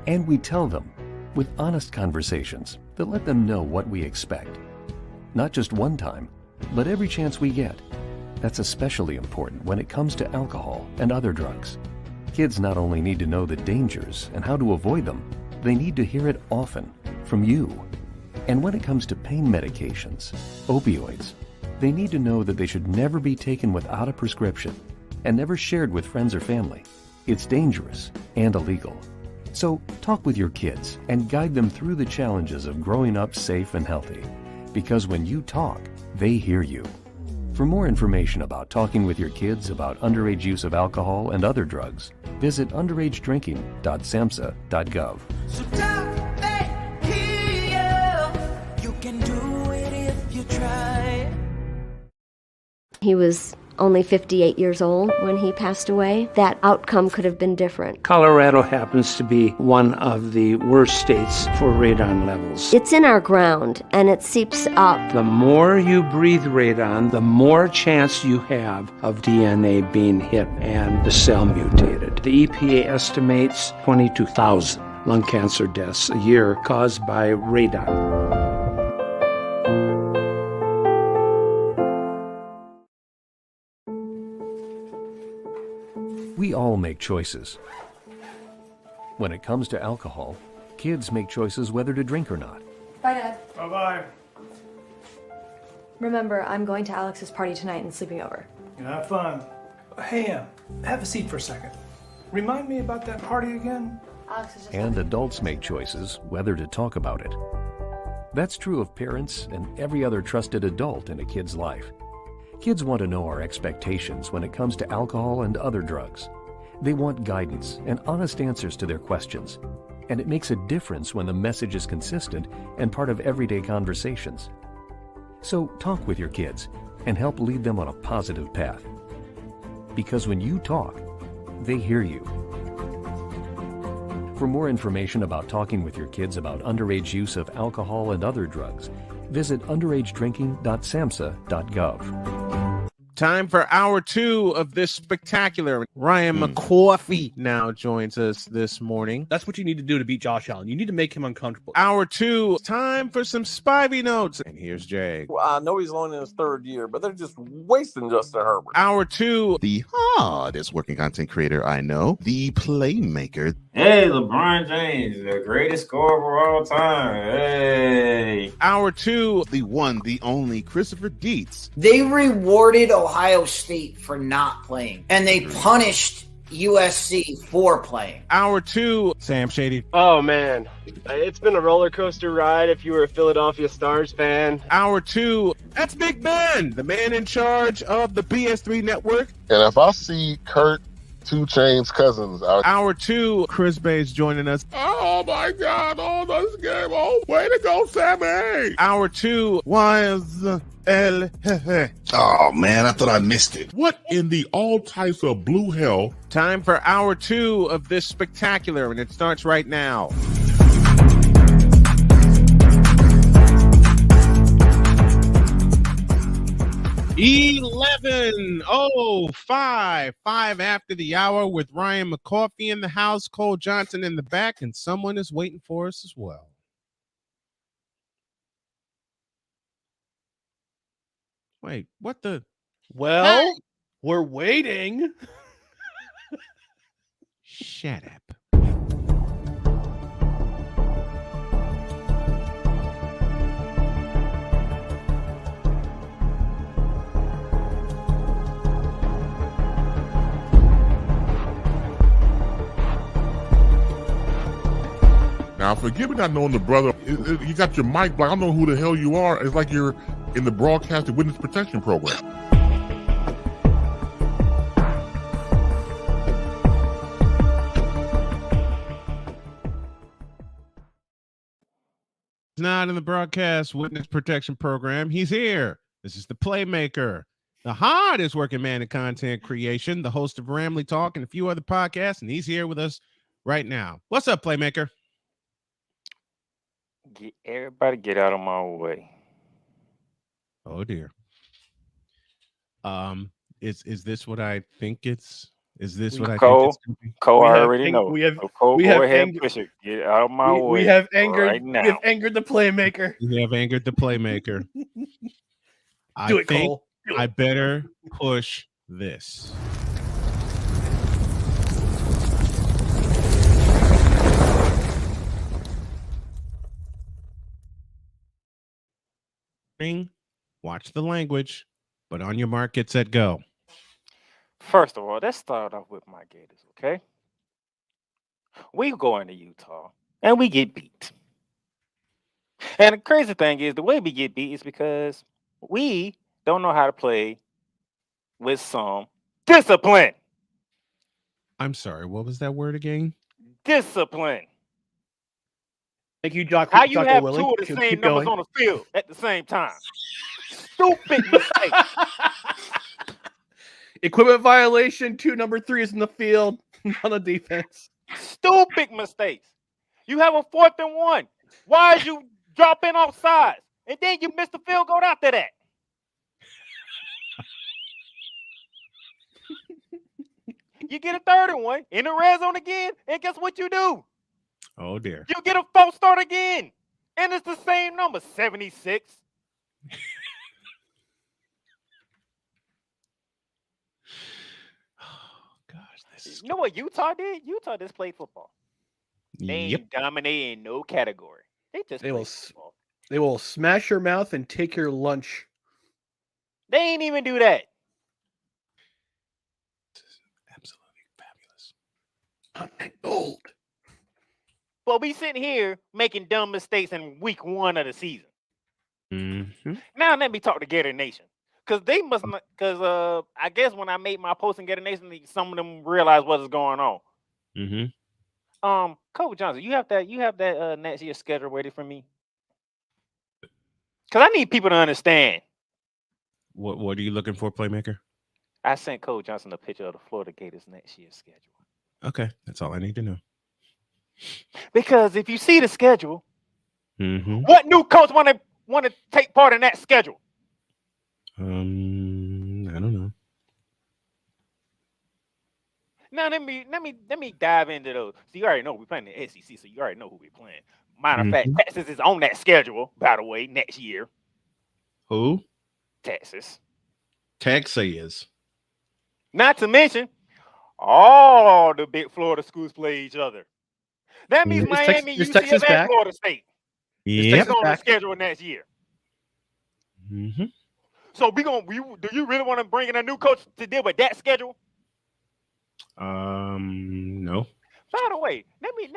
And we tell them with honest conversations that let them know what we expect. Not just one time, but every chance we get. That's especially important when it comes to alcohol and other drugs. Kids not only need to know the dangers and how to avoid them, they need to hear it often from you. And when it comes to pain medications, opioids, they need to know that they should never be taken without a prescription and never shared with friends or family. It's dangerous and illegal. So talk with your kids and guide them through the challenges of growing up safe and healthy. Because when you talk, they hear you. For more information about talking with your kids about underage use of alcohol and other drugs, visit underagedrinking.samhsa.gov. So talk, they hear you. You can do it if you try. He was only 58 years old when he passed away. That outcome could have been different. Colorado happens to be one of the worst states for radon levels. It's in our ground, and it seeps up. The more you breathe radon, the more chance you have of DNA being hit and the cell mutated. The EPA estimates 22,000 lung cancer deaths a year caused by radon. We all make choices. When it comes to alcohol, kids make choices whether to drink or not. Bye, Dad. Bye-bye. Remember, I'm going to Alex's party tonight and sleeping over. Have fun. Hey, have a seat for a second. Remind me about that party again? Alex is just And adults make choices whether to talk about it. That's true of parents and every other trusted adult in a kid's life. Kids want to know our expectations when it comes to alcohol and other drugs. They want guidance and honest answers to their questions. And it makes a difference when the message is consistent and part of everyday conversations. So talk with your kids and help lead them on a positive path. Because when you talk, they hear you. For more information about talking with your kids about underage use of alcohol and other drugs, visit underagedrinking.samhsa.gov. Time for hour two of this spectacular. Ryan McCoffey now joins us this morning. That's what you need to do to beat Josh Allen. You need to make him uncomfortable. Hour two, time for some Spivey notes. And here's Jay. Well, I know he's only in his third year, but they're just wasting Justin Herbert. Hour two, the hardest working content creator I know, the Playmaker. Hey, LeBron James, the greatest scorer of all time. Hey. Hour two, the one, the only Christopher Dietz. They rewarded Ohio State for not playing, and they punished USC for playing. Hour two, Sam Shady. Oh, man. It's been a roller coaster ride if you were a Philadelphia Stars fan. Hour two, that's Big Ben, the man in charge of the BS3 network. And if I see Kurt 2 Chainz Cousins out. Hour two, Chris Bay's joining us. Oh my God! Oh, this game! Oh, way to go, Sammy! Hour two, YSL. Oh man, I thought I missed it. What in the all types of blue hell? Time for hour two of this spectacular, and it starts right now. 11:05, 5 after the hour with Ryan McCoffey in the house, Cole Johnson in the back, and someone is waiting for us as well. Wait, what the? Well, we're waiting. Shut up. Now, forgive me not knowing the brother. You got your mic blocked. I don't know who the hell you are. It's like you're in the broadcasted witness protection program. He's not in the broadcast witness protection program. He's here. This is the Playmaker, the hardest working man in content creation, the host of Ramley Talk and a few other podcasts, and he's here with us right now. What's up, Playmaker? Everybody get out of my way. Oh dear. Is this what I think it's? Is this what I think it's gonna be? Cole, I already know. Cole, go ahead, push it. Get out of my way. We have angered right now. We have angered the Playmaker. We have angered the Playmaker. I Do it, think Cole. Do it. I better push this. Watch the language, but on your mark, get set, go. First of all, let's start off with my Gators, okay? We go into Utah and we get beat. And the crazy thing is, the way we get beat is because we don't know how to play with some discipline. I'm sorry, what was that word again? Discipline. Thank you, Jock. How you Jocko have Willing. two of the Keep same numbers going. on the field at the same time? Stupid mistake. Equipment violation. Number 3 is in the field on the defense. Stupid mistakes. You have a 4th and 1. Why is you dropping off sides? And then you miss the field goal after that. You get a 3rd and 1 in the red zone again, and guess what you do? Oh dear. You get a false start again. And it's the same number, 76. You know what Utah did? Utah just played football. They ain't dominating no category. They just played football. They will smash your mouth and take your lunch. They ain't even do that. Gold. But we sitting here making dumb mistakes in week 1 of the season. Mm-hmm. Now let me talk to Gator Nation. Because they must not, because I guess when I made my post in Gator Nation, some of them realized what is going on. Mm-hmm. Coach Johnson, you have that next year's schedule ready for me? Because I need people to understand. What are you looking for, Playmaker? I sent Coach Johnson a picture of the Florida Gators next year's schedule. Okay, that's all I need to know. Because if you see the schedule, Mm-hmm. what new coach want to take part in that schedule? I don't know. Now let me dive into those. So you already know we're playing the SEC, so you already know who we're playing. Matter of fact, Texas is on that schedule, by the way, next year. Who? Texas. Texas. Not to mention, all the big Florida schools play each other. That means Miami, UCF, and Florida State. Yep. On the schedule next year. Mm-hmm. So do you really want to bring in a new coach to deal with that schedule? No. By the way, let me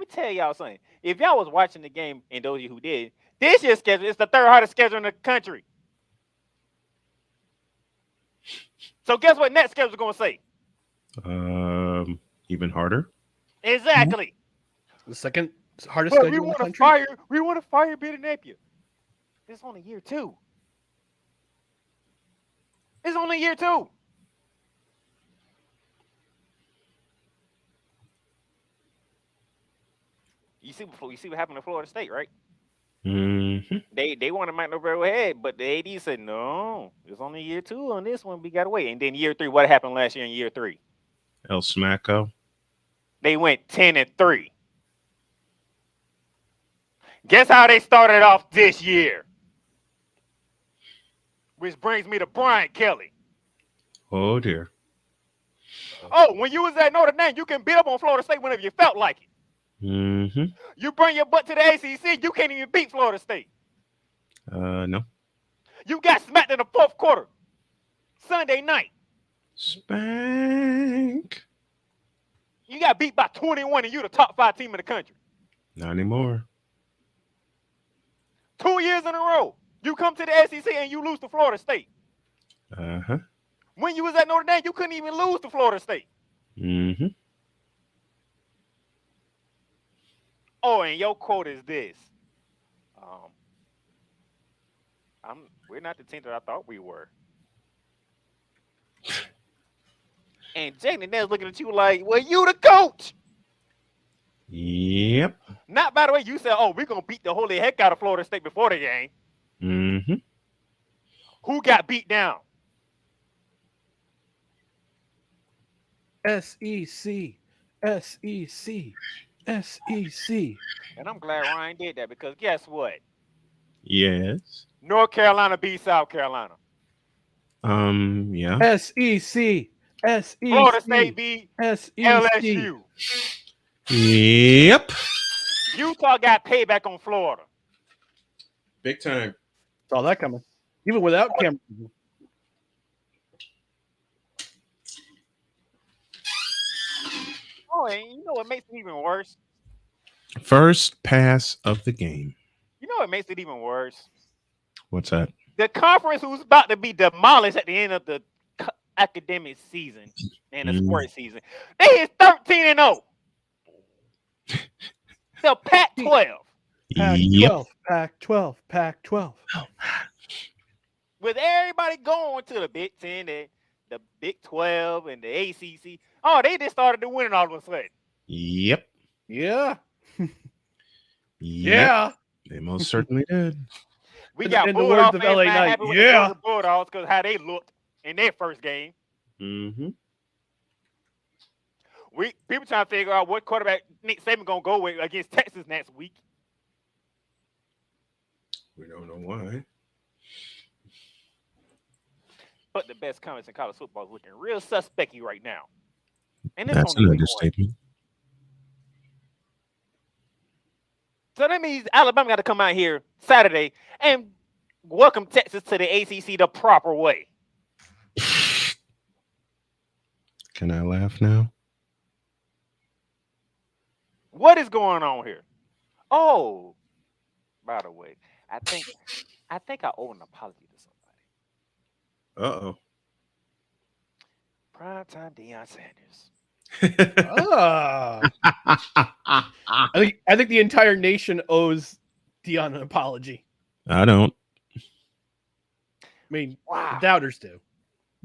tell y'all something. If y'all was watching the game, and those of you who did, this year's schedule is the 3rd hardest schedule in the country. So guess what next schedule is going to say? Even harder. Exactly. The 2nd hardest schedule in the country. We want to fire Billy Napier. It's only year 2. It's only year 2. You see what happened to Florida State, right? Mm-hmm. They want to make no very ahead, but the AD said no. It's only year 2 on this one. We gotta wait. And then year 3, what happened last year in year 3? El Smacko. They went 10-3. Guess how they started off this year? Which brings me to Brian Kelly. Oh dear. Oh, when you was at Notre Dame, you can beat up on Florida State whenever you felt like it. You bring your butt to the ACC, you can't even beat Florida State. No. You got smacked in the 4th quarter. Sunday night. Spank. You got beat by 21 and you the top 5 team in the country. Not anymore. 2 years in a row. You come to the SEC and you lose to Florida State. When you was at Notre Dame, you couldn't even lose to Florida State. Oh, and your quote is this. We're not the team that I thought we were. And Jaden Nell's looking at you like, well, you the coach. Yep. Not, by the way, you said, oh, we're going to beat the holy heck out of Florida State before the game. Who got beat down? SEC. And I'm glad Ryan did that because guess what? Yes. North Carolina beat South Carolina. Yeah. SEC. Florida State beat LSU. Yep. Utah got payback on Florida. Big time. Saw that coming. Even without Cameron. Oh, and you know what makes it even worse? First pass of the game. You know what makes it even worse? What's that? The conference who's about to be demolished at the end of the academic season and the sports season. They is 13-0. The Pac-12. Pac-12. With everybody going to the Big 10, the Big 12, and the ACC. Oh, they just started to win all of a sudden. Yep. Yeah. Yeah. They most certainly did. We got in the words of LA Knight. Yeah. Bulldogs because how they looked in their first game. People trying to figure out what quarterback Nick Saban gonna go with against Texas next week. We don't know why. But the best comments in college football is looking real suspecty right now. And that's an understatement. So that means Alabama got to come out here Saturday and welcome Texas to the ACC the proper way. Can I laugh now? What is going on here? Oh, by the way, I think I owe an apology to somebody. Primetime Deion Sanders. I think the entire nation owes Deion an apology. I don't. I mean, the doubters do.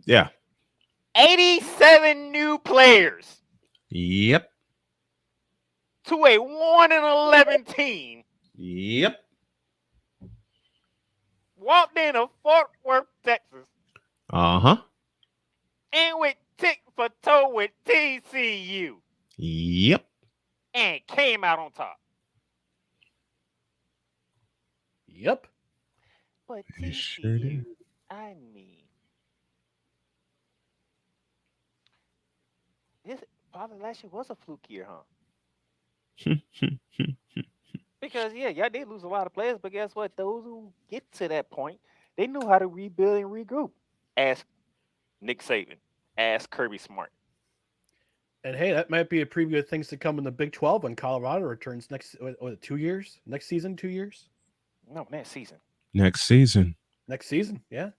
Yeah. 87 new players. Yep. To a 1-11 team. Yep. Walked into Fort Worth, Texas. And went tick for toe with TCU. Yep. And came out on top. Yep. But You TCU, sure did. I mean, this probably last year was a fluke year, huh? Because y'all did lose a lot of players, but guess what? Those who get to that point, they knew how to rebuild and regroup. Ask Nick Saban. Ask Kirby Smart. And hey, that might be a preview of things to come in the Big 12 when Colorado returns next 2 years? Next season, 2 years? No, next season. Next season. Next season, yeah.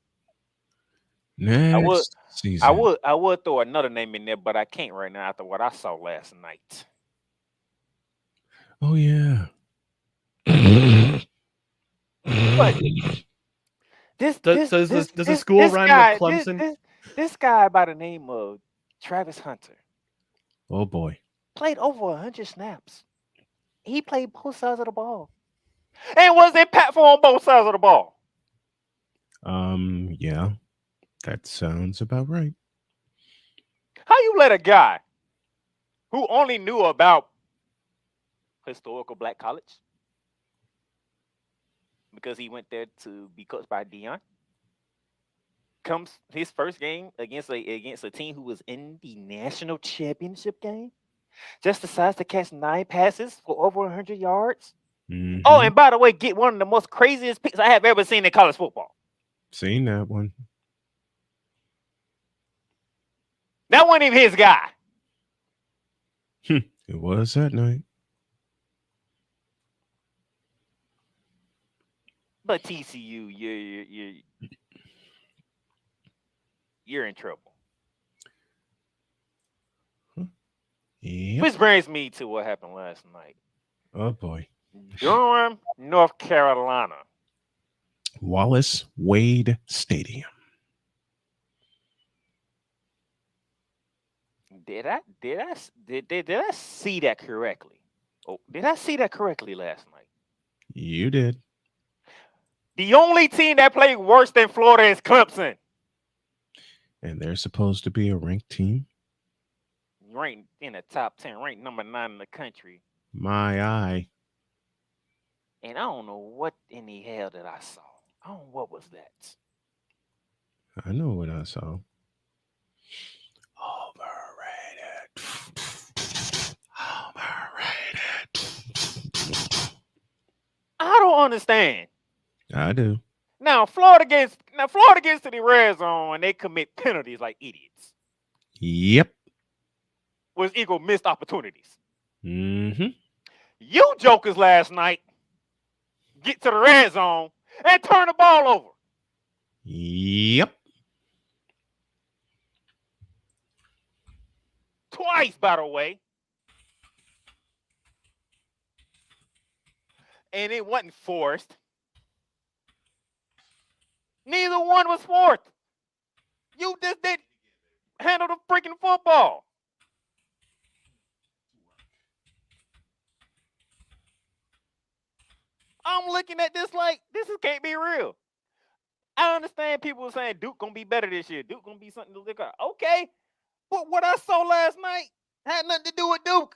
Next season. I would throw another name in there, but I can't right now after what I saw last night. Oh yeah. But does a school rhyme with Clemson? This guy by the name of Travis Hunter. Oh boy. Played over 100 snaps. He played both sides of the ball. and was impactful on both sides of the ball. Yeah, that sounds about right. How you let a guy who only knew about historical black college because he went there to be coached by Deion, comes his first game against a team who was in the national championship game, just decides to catch 9 passes for over 100 yards? Mm-hmm. Oh, and by the way, get one of the most craziest picks I have ever seen in college football. Seen that one. That wasn't even his guy. It was that night. But TCU, you're in trouble. Yep. Which brings me to what happened last night. Oh boy. Durham, North Carolina. Wallace Wade Stadium. Did I see that correctly? Oh, did I see that correctly last night? You did. The only team that played worse than Florida is Clemson. And they're supposed to be a ranked team. Ranked in the top 10, ranked number 9 in the country. My eye. And I don't know what in the hell that I saw. I don't know what was that. I know what I saw. I don't understand. I do. Now Florida gets to the red zone and they commit penalties like idiots. Yep. Was equal missed opportunities. Mm-hmm. You jokers last night get to the red zone and turn the ball over. Yep. Twice, by the way. And it wasn't forced. Neither one was forced. You just didn't handle the freaking football. I'm looking at this like, this can't be real. I understand people were saying Duke gonna be better this year. Duke gonna be something to look at. Okay. But what I saw last night had nothing to do with Duke.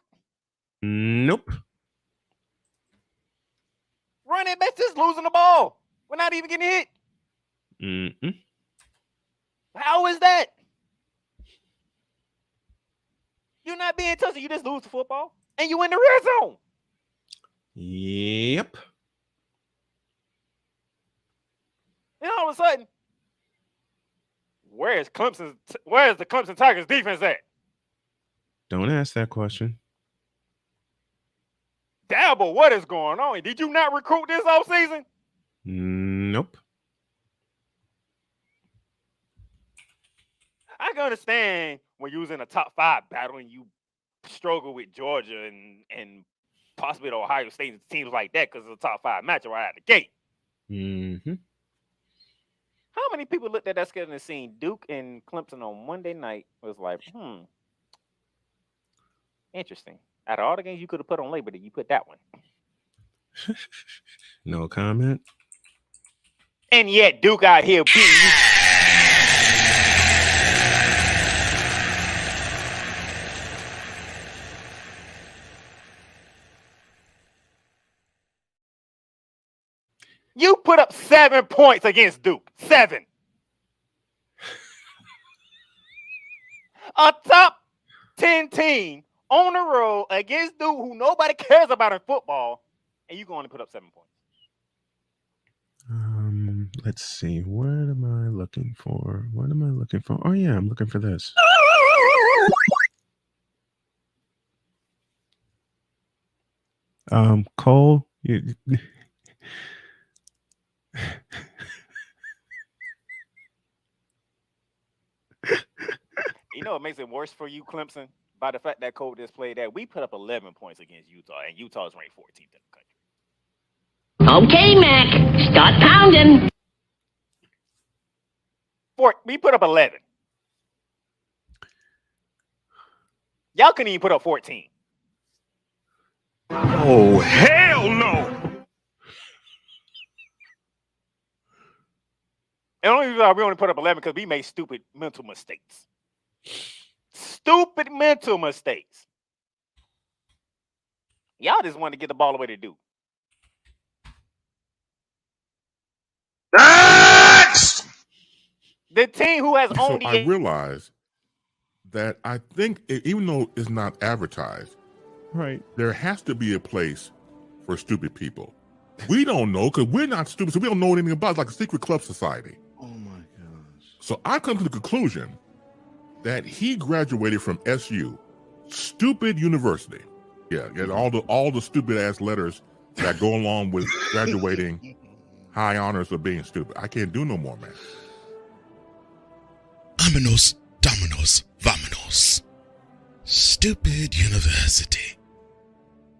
Nope. Running back just losing the ball. We're not even getting hit. Mm-mm. How is that? You're not being touched. You just lose the football. And you in the red zone. Yep. And all of a sudden, where's the Clemson Tigers defense at? Don't ask that question. Dabble, what is going on? Did you not recruit this offseason? Nope. I can understand when you was in a top 5 battle and you struggle with Georgia and possibly the Ohio State teams like that because it's a top 5 matchup right out the gate. Mm-hmm. How many people looked at that schedule and seen Duke and Clemson on Monday night was like, interesting. Out of all the games you could have put on Labor Day, you put that one. No comment. And yet Duke out here beating you. You put up 7 points against Duke. 7. A top 10 team on the road against Duke who nobody cares about in football, and you can only put up 7 points. Let's see. What am I looking for? Oh yeah, I'm looking for this. Cole, you know what makes it worse for you, Clemson? By the fact that Cole just played that, we put up 11 points against Utah, and Utah's ranked 14th in the country. Okay, Mac, start pounding. We put up 11. Y'all couldn't even put up 14. Oh, hell no! And the only reason we only put up 11 because we made stupid mental mistakes. Stupid mental mistakes. Y'all just want to get the ball away to do. Next! The team who has So only I realized that I think, even though it's not advertised, right, there has to be a place for stupid people. We don't know because we're not stupid, so we don't know anything about it. It's like a secret club society. Oh my gosh. So I come to the conclusion that he graduated from SU, stupid university. Yeah, all the stupid ass letters that go along with graduating, high honors of being stupid. I can't do no more, man. Vámonos, dominos, vámonos. Stupid university,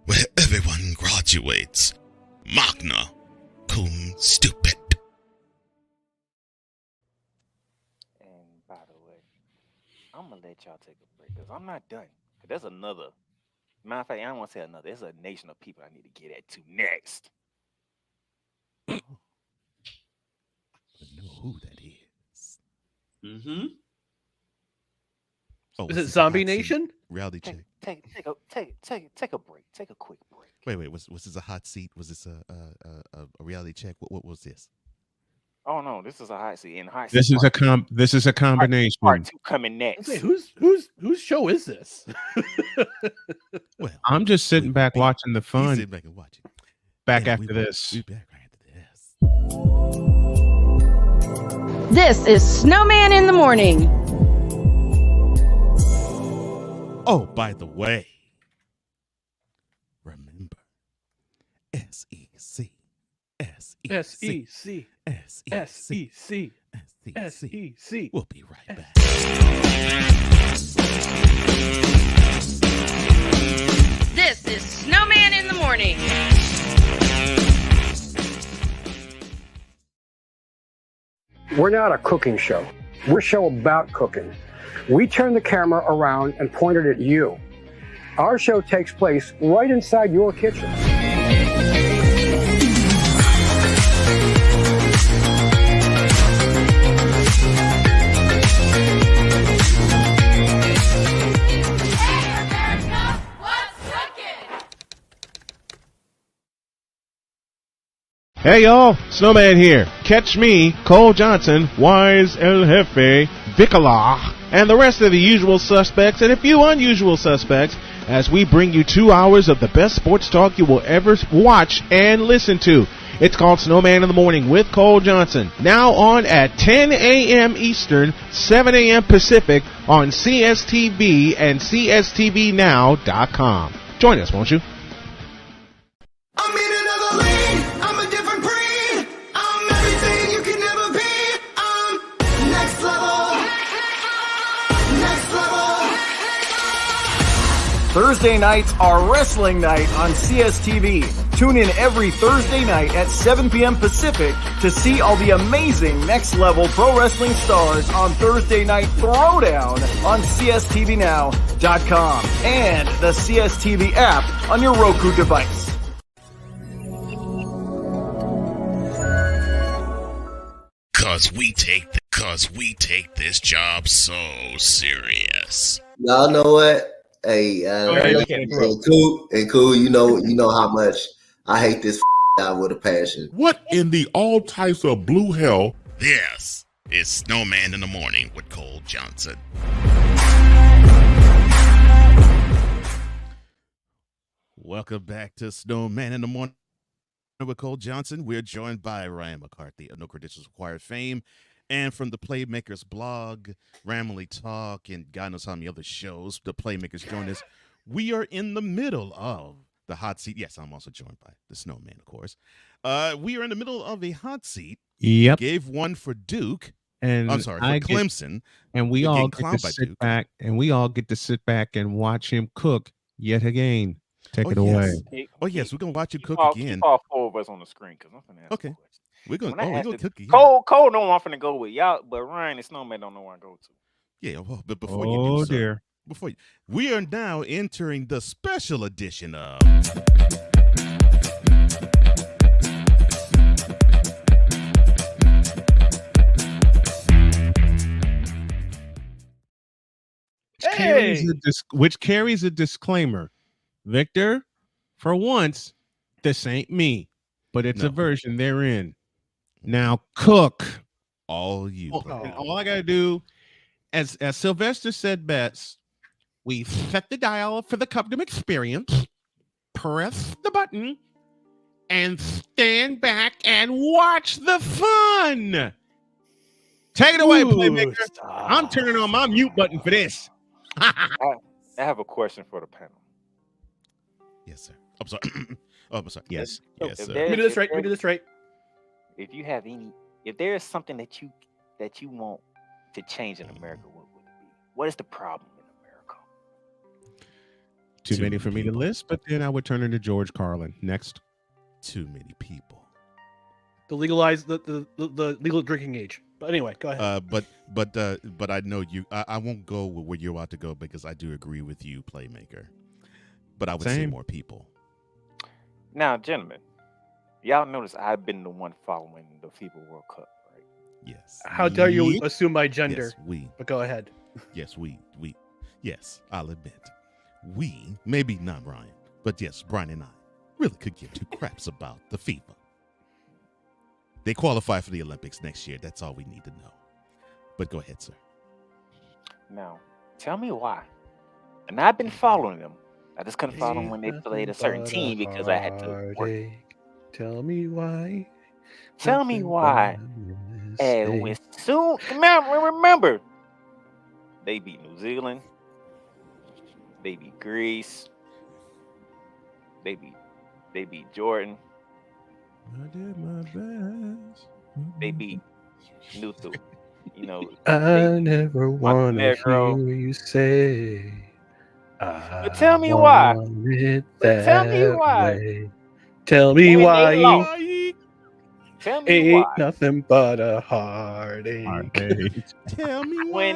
where everyone graduates magna cum stupid. And by the way, I'm going to let y'all take a break because I'm not done. There's another. Matter of fact, I don't want to say another. There's a nation of people I need to get at to next. I know who that is. Mm-hmm. Oh, is it Zombie Nation? Reality check. Take a break. Take a quick break. Wait. Was this a hot seat? Was this a reality check? What was this? Oh no, this is a hot seat. And hot This seat is a combination. Part 2 coming next. Okay, whose show is this? Well, I'm just sitting back watching the fun. Sit back and watch it. Back after this. We'll be back right after this. This is Snowman in the Morning. Oh, by the way, remember, SEC. We'll be right back. This is Snowman in the Morning. We're not a cooking show. We're a show about cooking. We turn the camera around and point it at you. Our show takes place right inside your kitchen. Hey y'all, Snowman here. Catch me, Cole Johnson, Wise El Jefe, Bicola, and the rest of the usual suspects and a few unusual suspects as we bring you 2 hours of the best sports talk you will ever watch and listen to. It's called Snowman in the Morning with Cole Johnson. Now on at 10 a.m. Eastern, 7 a.m. Pacific on CSTV and CSTVnow.com. Join us, won't you? I'm in another lane. I'm a different breed. I'm everything you can never be. I'm next level. Next level. Thursday nights are wrestling night on CSTV. Tune in every Thursday night at 7 p.m. Pacific to see all the amazing Next Level Pro Wrestling stars on Thursday Night Throwdown on CSTVnow.com and the CSTV app on your Roku device. Cause we take this job so serious. Y'all know what? Hey, cool. You know how much I hate this guy with a passion. What in the all types of blue hell? This is Snowman in the Morning with Cole Johnson. Welcome back to Snowman in the Morning with Cole Johnson. We're joined by Ryan McCarthy of No Credentials Required fame, and from the Playmakers blog, Ramily Talk, and God knows how many other shows the Playmakers join us. We are in the middle of the hot seat. Yes, I'm also joined by the Snowman, of course. We are in the middle of a hot seat. Yep. Gave one for Duke. And I'm sorry, for Clemson. And we all get to sit back, and we all get to sit back and watch him cook yet again. Take it away. Oh yes, we're gonna watch you cook again. Keep all 4 of us on the screen because I'm gonna ask okay. We're gonna cook again. Cole know where I'm finna go with y'all, but Ryan and Snowman don't know where I go to. Yeah, well, but before you do so, we are now entering the special edition of carries a disclaimer. Victor, for once, this ain't me, but it's a version they're in. Now cook. All you. And all I gotta do, as Sylvester said best, we set the dial for the Cupdom experience, press the button, and stand back and watch the fun. Take it away, Playmaker. I'm turning on my mute button for this. I have a question for the panel. Yes, sir. I'm sorry. I'm sorry. Yes. Yes, sir. Let me do this right. If you have if there is something that you want to change in America, what would it be? What is the problem in America? Too many for me to list, but then I would turn into George Carlin. Next. Too many people. The legalize the legal drinking age. But anyway, go ahead. But I know you. I won't go where you're about to go because I do agree with you, Playmaker. But I would say more people. Now, gentlemen, y'all notice I've been the one following the FIBA World Cup, right? Yes. How dare you assume my gender? Yes, But go ahead. Yes, we. Yes, I'll admit. We, maybe not Ryan, but yes, Brian and I really could give two craps about the FIBA. They qualify for the Olympics next year. That's all we need to know. But go ahead, sir. Now, tell me why. And I've been following them. I just couldn't follow them when they played a certain team because I had to work. Tell me why. Tell me why. And when soon remember, they beat New Zealand. They beat Greece. They beat Jordan. I did my best. They beat Nuthu. You know, I never want to hear you say. But tell me why. Tell me why. Tell me why. Tell me Ain't why. nothing but a heartache. Tell me why.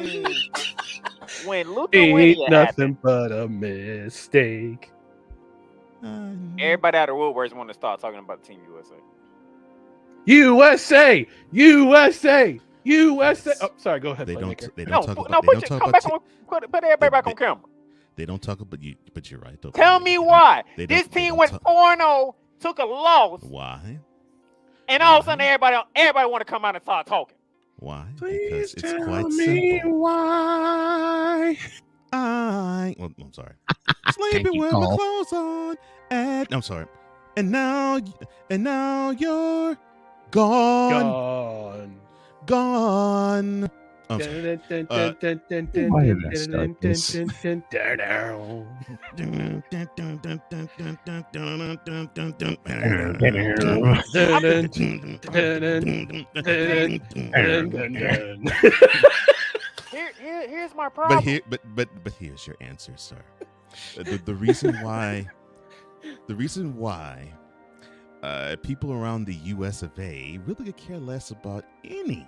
When Ain't Lithuania nothing but a mistake. everybody out of woodworks want to start talking about Team USA. USA. Oh, sorry. Go ahead. They don't Put everybody back on camera. They don't talk about you, but you're right. Though. Tell me why this team went 4-0, took a loss. Why? And all of a sudden, everybody want to come out and start talking. Why? Please because it's tell quite me simple. why. I'm sorry. Sleeping with my clothes on. I'm sorry. And now you're gone. Gone. I'm sorry. Why did I start this? Here's my problem. But here's your answer, sir. The reason why people around the US of A really could care less about any,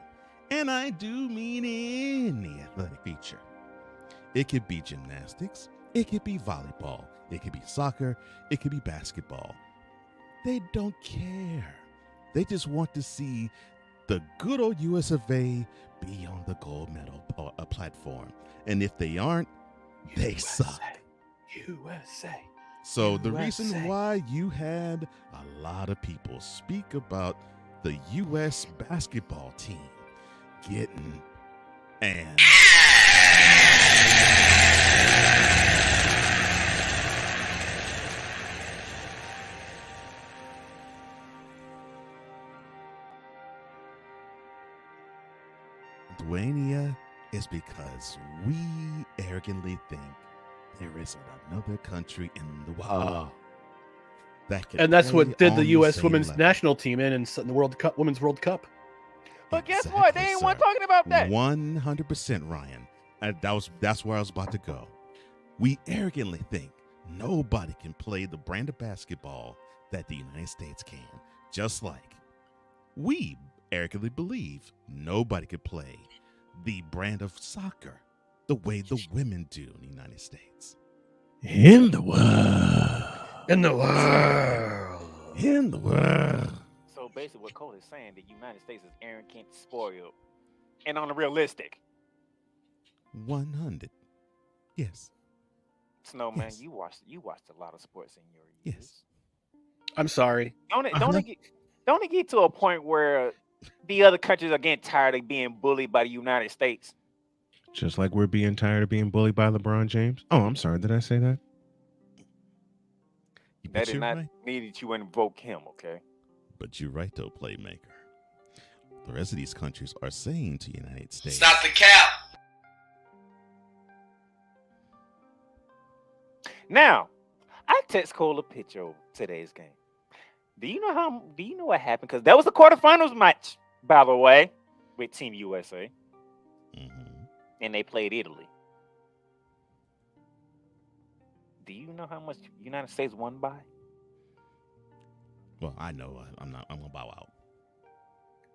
and I do mean any, athletic feature. It could be gymnastics, it could be volleyball, it could be soccer, it could be basketball. They don't care. They just want to see the good old US of A be on the gold medal platform. And if they aren't, they suck. USA. So the reason why you had a lot of people speak about the U.S. basketball team getting and Lithuania is because we arrogantly think there isn't another country in the world that can. And that's play what did on the U.S. same women's level. national team in the World Cup, Women's World Cup. But guess what? They ain't one talking about that. 100%, Ryan. That's where I was about to go. We arrogantly think nobody can play the brand of basketball that the United States can. Just like we arrogantly believe nobody could play the brand of soccer the way the women do in the United States. In the world. So basically, what Cole is saying, the United States is arrogant, spoiled, and unrealistic. 100. Yes. Snowman, Yes. you watched a lot of sports in your years. Yes. I'm sorry. Don't it get to a point where the other countries are getting tired of being bullied by the United States? Just like we're being tired of being bullied by LeBron James. Oh, I'm sorry. Did I say that? That did not mean that you invoke him, okay? But you're right, though, Playmaker. The rest of these countries are saying to the United States, Stop the cap. Now, I text Cole a picture of today's game. Do you know what happened? Because that was the quarterfinals match, by the way, with Team USA. And they played Italy. Do you know how much United States won by? Well, I know. I'm gonna bow out.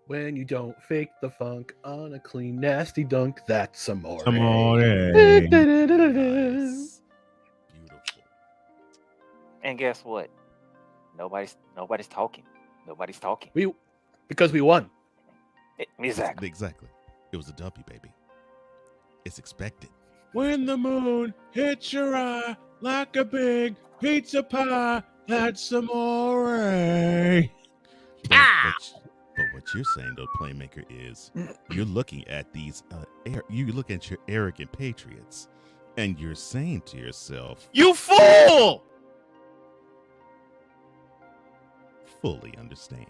When you don't fake the funk on a clean, nasty dunk, that's amore. Amore. Nice. And guess what? Nobody's talking. Nobody's talking. Because we won. Exactly. Exactly. It was a W, baby. It's expected. When the moon hits your eye like a big pizza pie, that's amore. But what you're saying, though, Playmaker, is you're looking at these. You look at your arrogant patriots, and you're saying to yourself, "You fool!" Fully understand.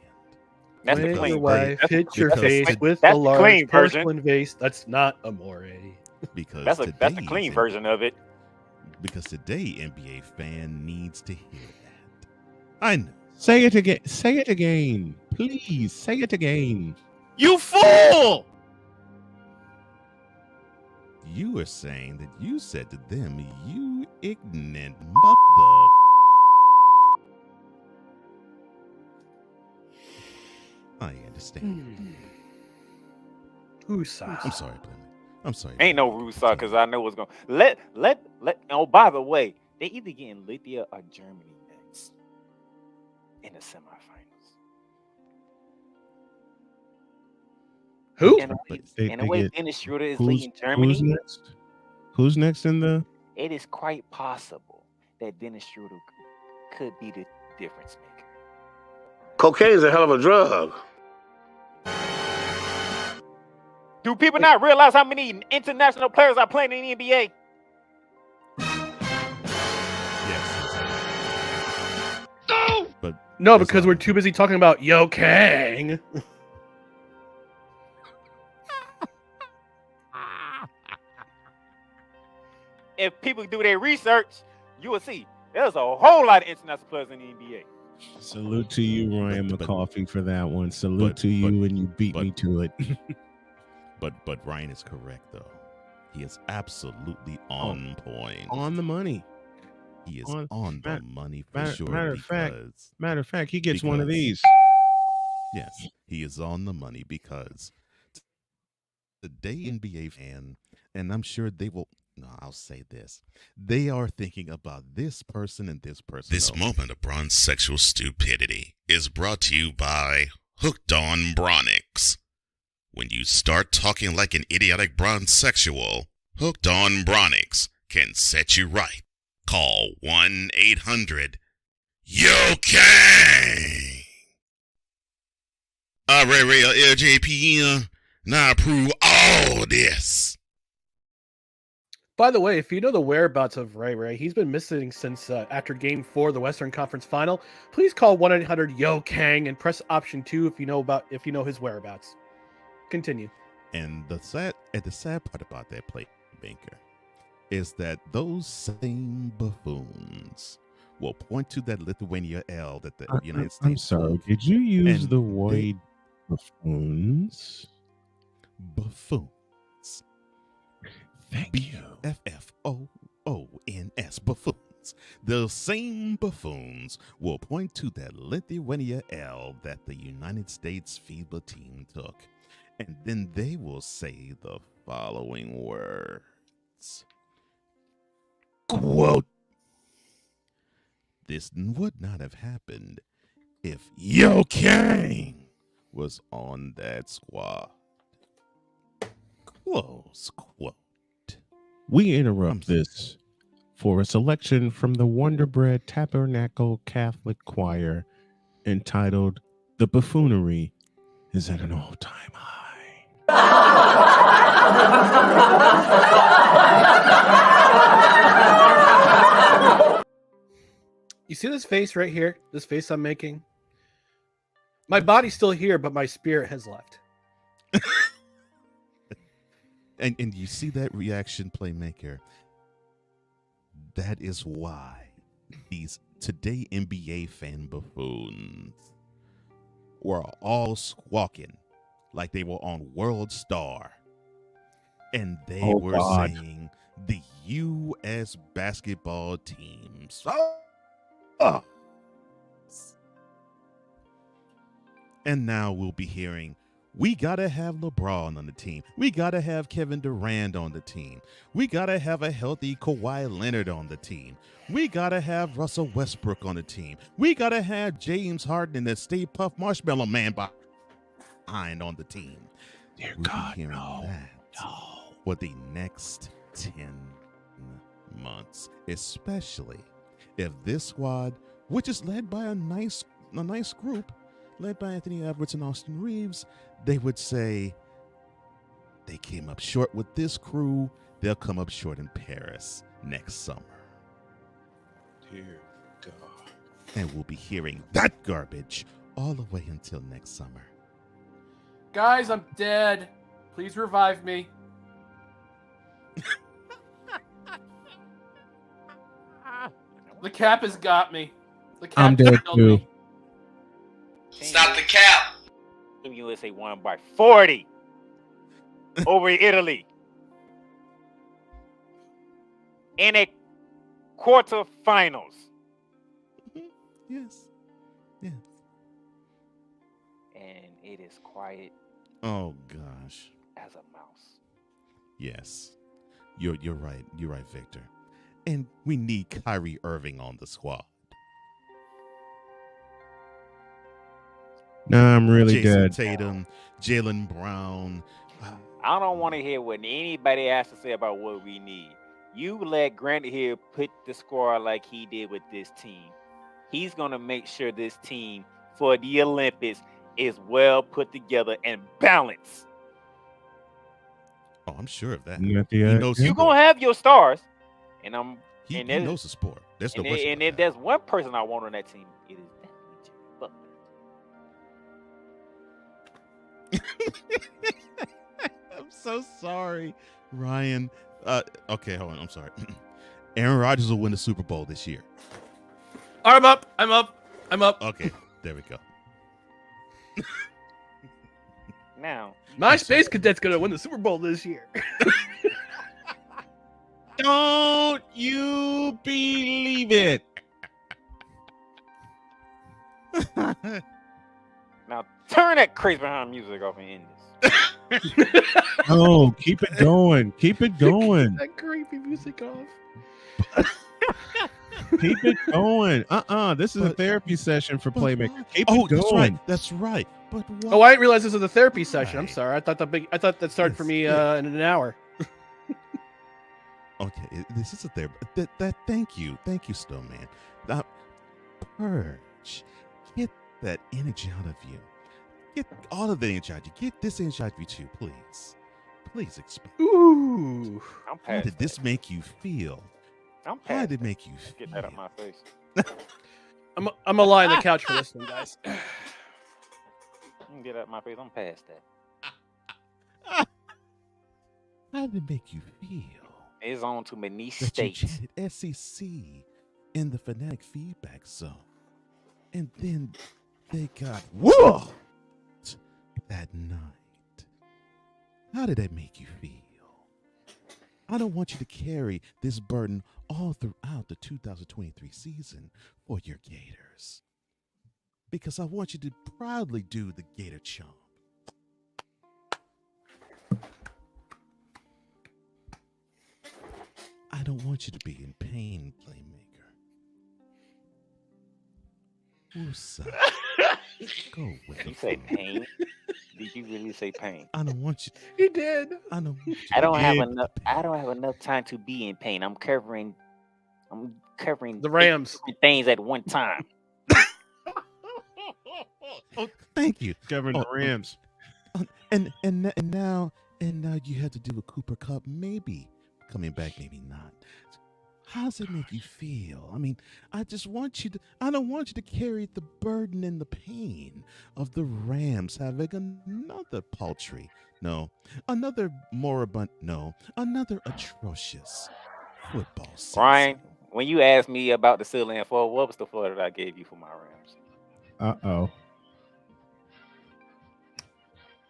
That's when the clean your wife version. hits your Because face with that's a the large clean version. porcelain vase, that's not amore. Because That's the today's clean version of it. Because today NBA fan needs to hear that. I know. Say it again. Say it again. Please say it again. You fool! You are saying that you said to them, you ignorant mother. I understand. Who's I'm sorry, Playmaker. I'm sorry. Ain't no Rusa because I know what's going. Let. Oh, by the way, they either getting Lithuania or Germany next in the semifinals. Who? And the way Dennis Schroeder is leading Germany. Who's next? Who's next in the? It is quite possible that Dennis Schroeder could be the difference maker. Cocaine's a hell of a drug. Do people not realize how many international players are playing in the NBA? Yes. No! But no, because we're too busy talking about Yo Kang. If people do their research, you will see there's a whole lot of international players in the NBA. Salute to you, Ryan McCoffey, for that one. Salute to you, and you beat me to it. But Ryan is correct, though. He is absolutely on point. On the money. He is on the money for sure. Matter of fact, he gets one of these. Yes, he is on the money because today NBA fan, and I'm sure they will. No, I'll say this. They are thinking about this person and this person. This moment of bronze sexual stupidity is brought to you by Hooked on Bronix. When you start talking like an idiotic bronze sexual, Hooked on Bronix can set you right. Call 1-800-YO-KANG. LJPN, now approve all this. By the way, if you know the whereabouts of Ray Ray, he's been missing since after Game 4 of the Western Conference Final. Please call 1-800-YO-KANG and press option 2 if you know his whereabouts. Continue. And the sad part about that Playmaker is that those same buffoons will point to that Lithuania L that the United States. I'm sorry. Did you use the word buffoons? Buffoons. Thank you. BFFOONS. Buffoons. The same buffoons will point to that Lithuania L that the United States FIBA team took. And then they will say the following words. Quote, this would not have happened if Yo Kang was on that squad. Close quote. We interrupt this for a selection from the Wonder Bread Tabernacle Catholic Choir entitled "The Buffoonery is at an All-Time High." You see this face right here? This face I'm making? My body's still here, but my spirit has left. And you see that reaction, Playmaker? That is why these today NBA fan buffoons were all squawking like they were on World Star. And they were saying the U.S. basketball teams. And now we'll be hearing, we got to have LeBron on the team. We got to have Kevin Durant on the team. We got to have a healthy Kawhi Leonard on the team. We got to have Russell Westbrook on the team. We got to have James Harden and the Stay Puft Marshmallow Man behind on the team. Dear we'll God, be hearing that for the next 10 months, especially if this squad, which is led by a nice group, led by Anthony Edwards and Austin Reeves, they would say they came up short with this crew. They'll come up short in Paris next summer. Dear God. And we'll be hearing that garbage all the way until next summer. Guys, I'm dead. Please revive me. The cap has got me. The cap I'm dead killed too. me. Stop the cap. Team USA won by 40 over Italy in a quarterfinals. Yes. Yes. And it is quiet. Oh gosh. As a mouse. Yes. You're right. You're right, Victor. And we need Kyrie Irving on the squad. Nah, I'm really Jason good. Tatum, Jaylen Brown. I don't want to hear what anybody has to say about what we need. You let Grant here put the squad like he did with this team. He's going to make sure this team for the Olympics is well put together and balanced. Oh, I'm sure of that. You're going to have your stars. And he knows the sport. There's no question. And if there's one person I want on that team, it is definitely Jimmy Butler. I'm so sorry, Ryan. Okay, hold on. I'm sorry. Aaron Rodgers will win the Super Bowl this year. I'm up. Okay, there we go. Now, my Space Cadet's going to win the Super Bowl this year. Don't you believe it? now turn that crazy behind music off and end this. Oh, keep it going. Keep it going. That creepy music off. Keep it going. This is a therapy session for Playmaker. Keep it going. That's right. But oh, I didn't realize this was a therapy session. I'm sorry. I thought that started for me in an hour. Okay, this is a therapy. Thank you, Snowman. Now, purge. Get that energy out of you. Get all of the energy out of you. Get this energy out of you too, please. Please explain. Ooh. How did this make you feel? How did it make you feel? Get that out my face. I'm gonna lie on the couch for this one, guys. Get out my face. I'm past that. How did it make you feel? It's on to Manice that State. You chatted SEC in the Fanatic feedback zone. And then they got whooped that night. How did that make you feel? I don't want you to carry this burden all throughout the 2023 season for your Gators. Because I want you to proudly do the Gator chomp. I don't want you to be in pain, Playmaker. Woosah. Go with You the say flow. pain? Did you really say pain? I don't want you. He did. I don't. Want you I don't to have get enough. the pain. I don't have enough time to be in pain. I'm covering The Rams. 8 different things at one time. Oh, thank you. Covering the Rams. And now you have to do a Cooper Cup, maybe coming back, maybe not. How does it make you feel? I mean, I don't want you to carry the burden and the pain of the Rams having another paltry, another moribund, another atrocious football season. Ryan, when you asked me about the ceiling floor, what was the floor that I gave you for my Rams? Uh-oh.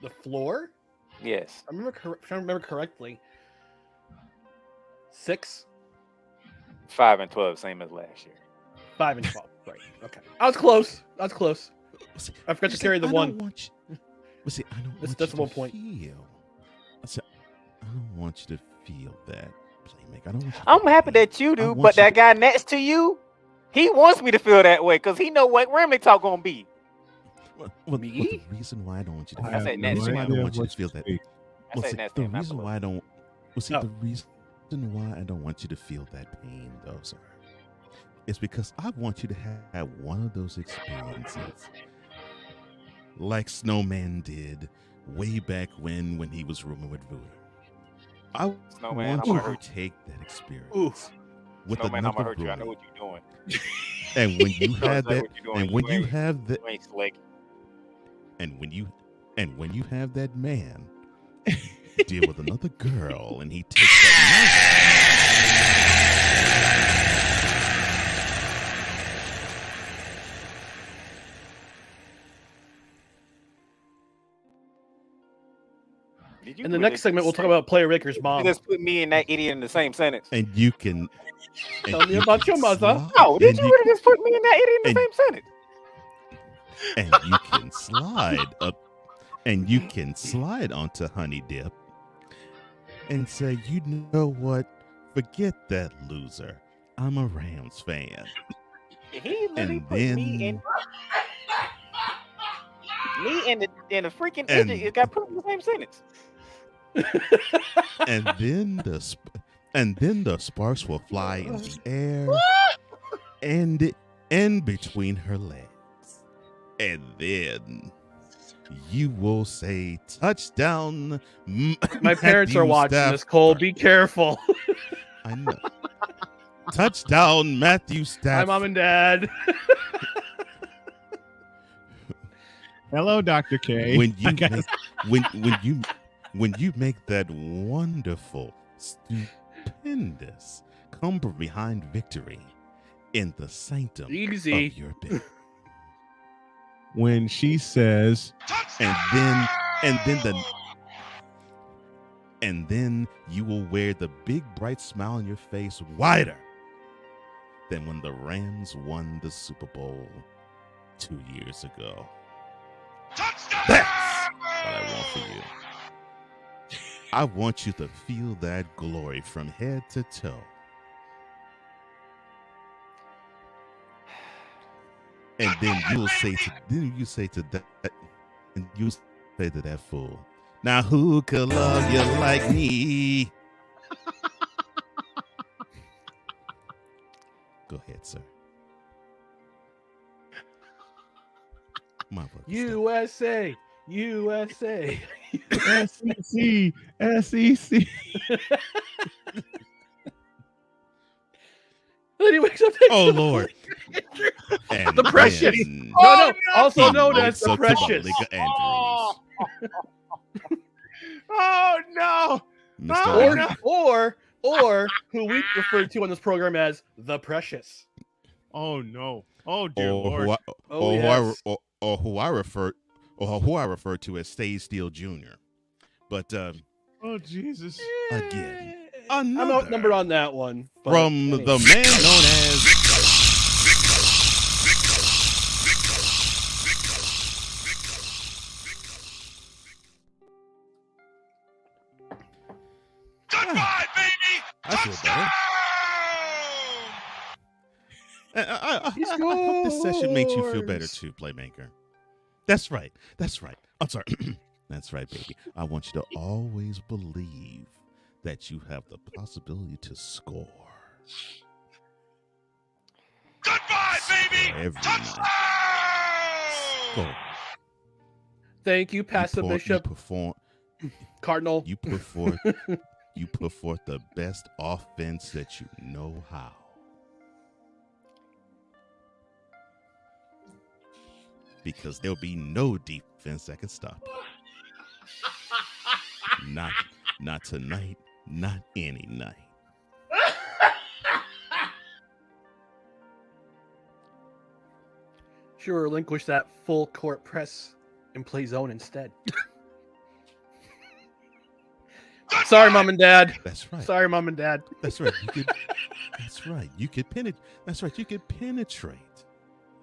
The floor? Yes. If I remember correctly. 6. 5 and 12, same as last year. 5 and 12. Right. Okay. I was close. I forgot to carry the one. I don't want That's you the to 1 point. feel. I don't want you to feel that, Playmaker. I don't want you to I'm happy feel- that you I do, want but you that to- guy next to you, he wants me to feel that way because he know what Ramley talk gonna be. Well, the reason why I don't want you to I feel have said no next the reason why I idea don't want you what to feel you that. speak. I Well, said see, next the to him, not reason below. why I don't. Well, see, Oh. the reason why I don't want you to feel that pain, though, sir, is because I want you to have one of those experiences, like Snowman did way back when he was rooming with Voodoo. I Snowman, want I'ma you hurt to take that experience Oof. with Snowman, I'm another gonna hurt you. I know bully. what you're doing. And when you know have exactly that, what you're doing. and when You you ain't- have that, You ain't slick. and when you have that man deal with another girl, and he takes that Did you In the really next segment, we'll just talk about Player Raker's You mom. just put me and that idiot in the same sentence. and you can Tell me about your mother. Oh, did and you really just put me and that idiot in the and- same sentence? and you can slide up, and you can slide onto Honey Dip and say, you know what? Forget that loser. I'm a Rams fan. He literally And put me in then, and the freaking And- idiot got put in the same sentence. and then the sparks will fly in the air and between her legs. And then you will say, touchdown. My parents are Matthew watching Stafford. this, Cole. Be careful. I know. Touchdown, Matthew Stafford. Hi, Mom and Dad. Hello, Dr. K. When you I guess- when you make that wonderful, stupendous come from behind victory in the sanctum Easy. of your bed. when she says, And then you will wear the big bright smile on your face wider than when the Rams won the Super Bowl 2 years ago. That's what I want for you. I want you to feel that glory from head to toe. And then you say to that fool, now who could love you like me? Go ahead, sir. My book. USA. USA. SEC, SEC. Then he wakes up. Oh Lord. And The Precious. then No, also he known as wakes the up to Precious. Malika Andrews. Oh no. Mr. Or who we refer to on this program as the Precious. Oh no. Oh dear or Lord. who I refer to as Stay Steel Jr. But Oh Jesus. again, I'm another outnumbered on that one. but from anyway. the man known as I feel better. I hope this session makes you feel better too, Playmaker. That's right. I'm sorry. That's right, baby. I want you to always believe that you have the possibility to score. Goodbye, baby. Every night. Score. Thank you, Pastor Bishop. Cardinal. You put forth the best offense that you know how. Because there'll be no defense that can stop you. Not tonight, not any night. Should relinquish that full court press and play zone instead. Sorry, Mom and Dad. That's right. Sorry, Mom and Dad. That's right. That's right. You could penetrate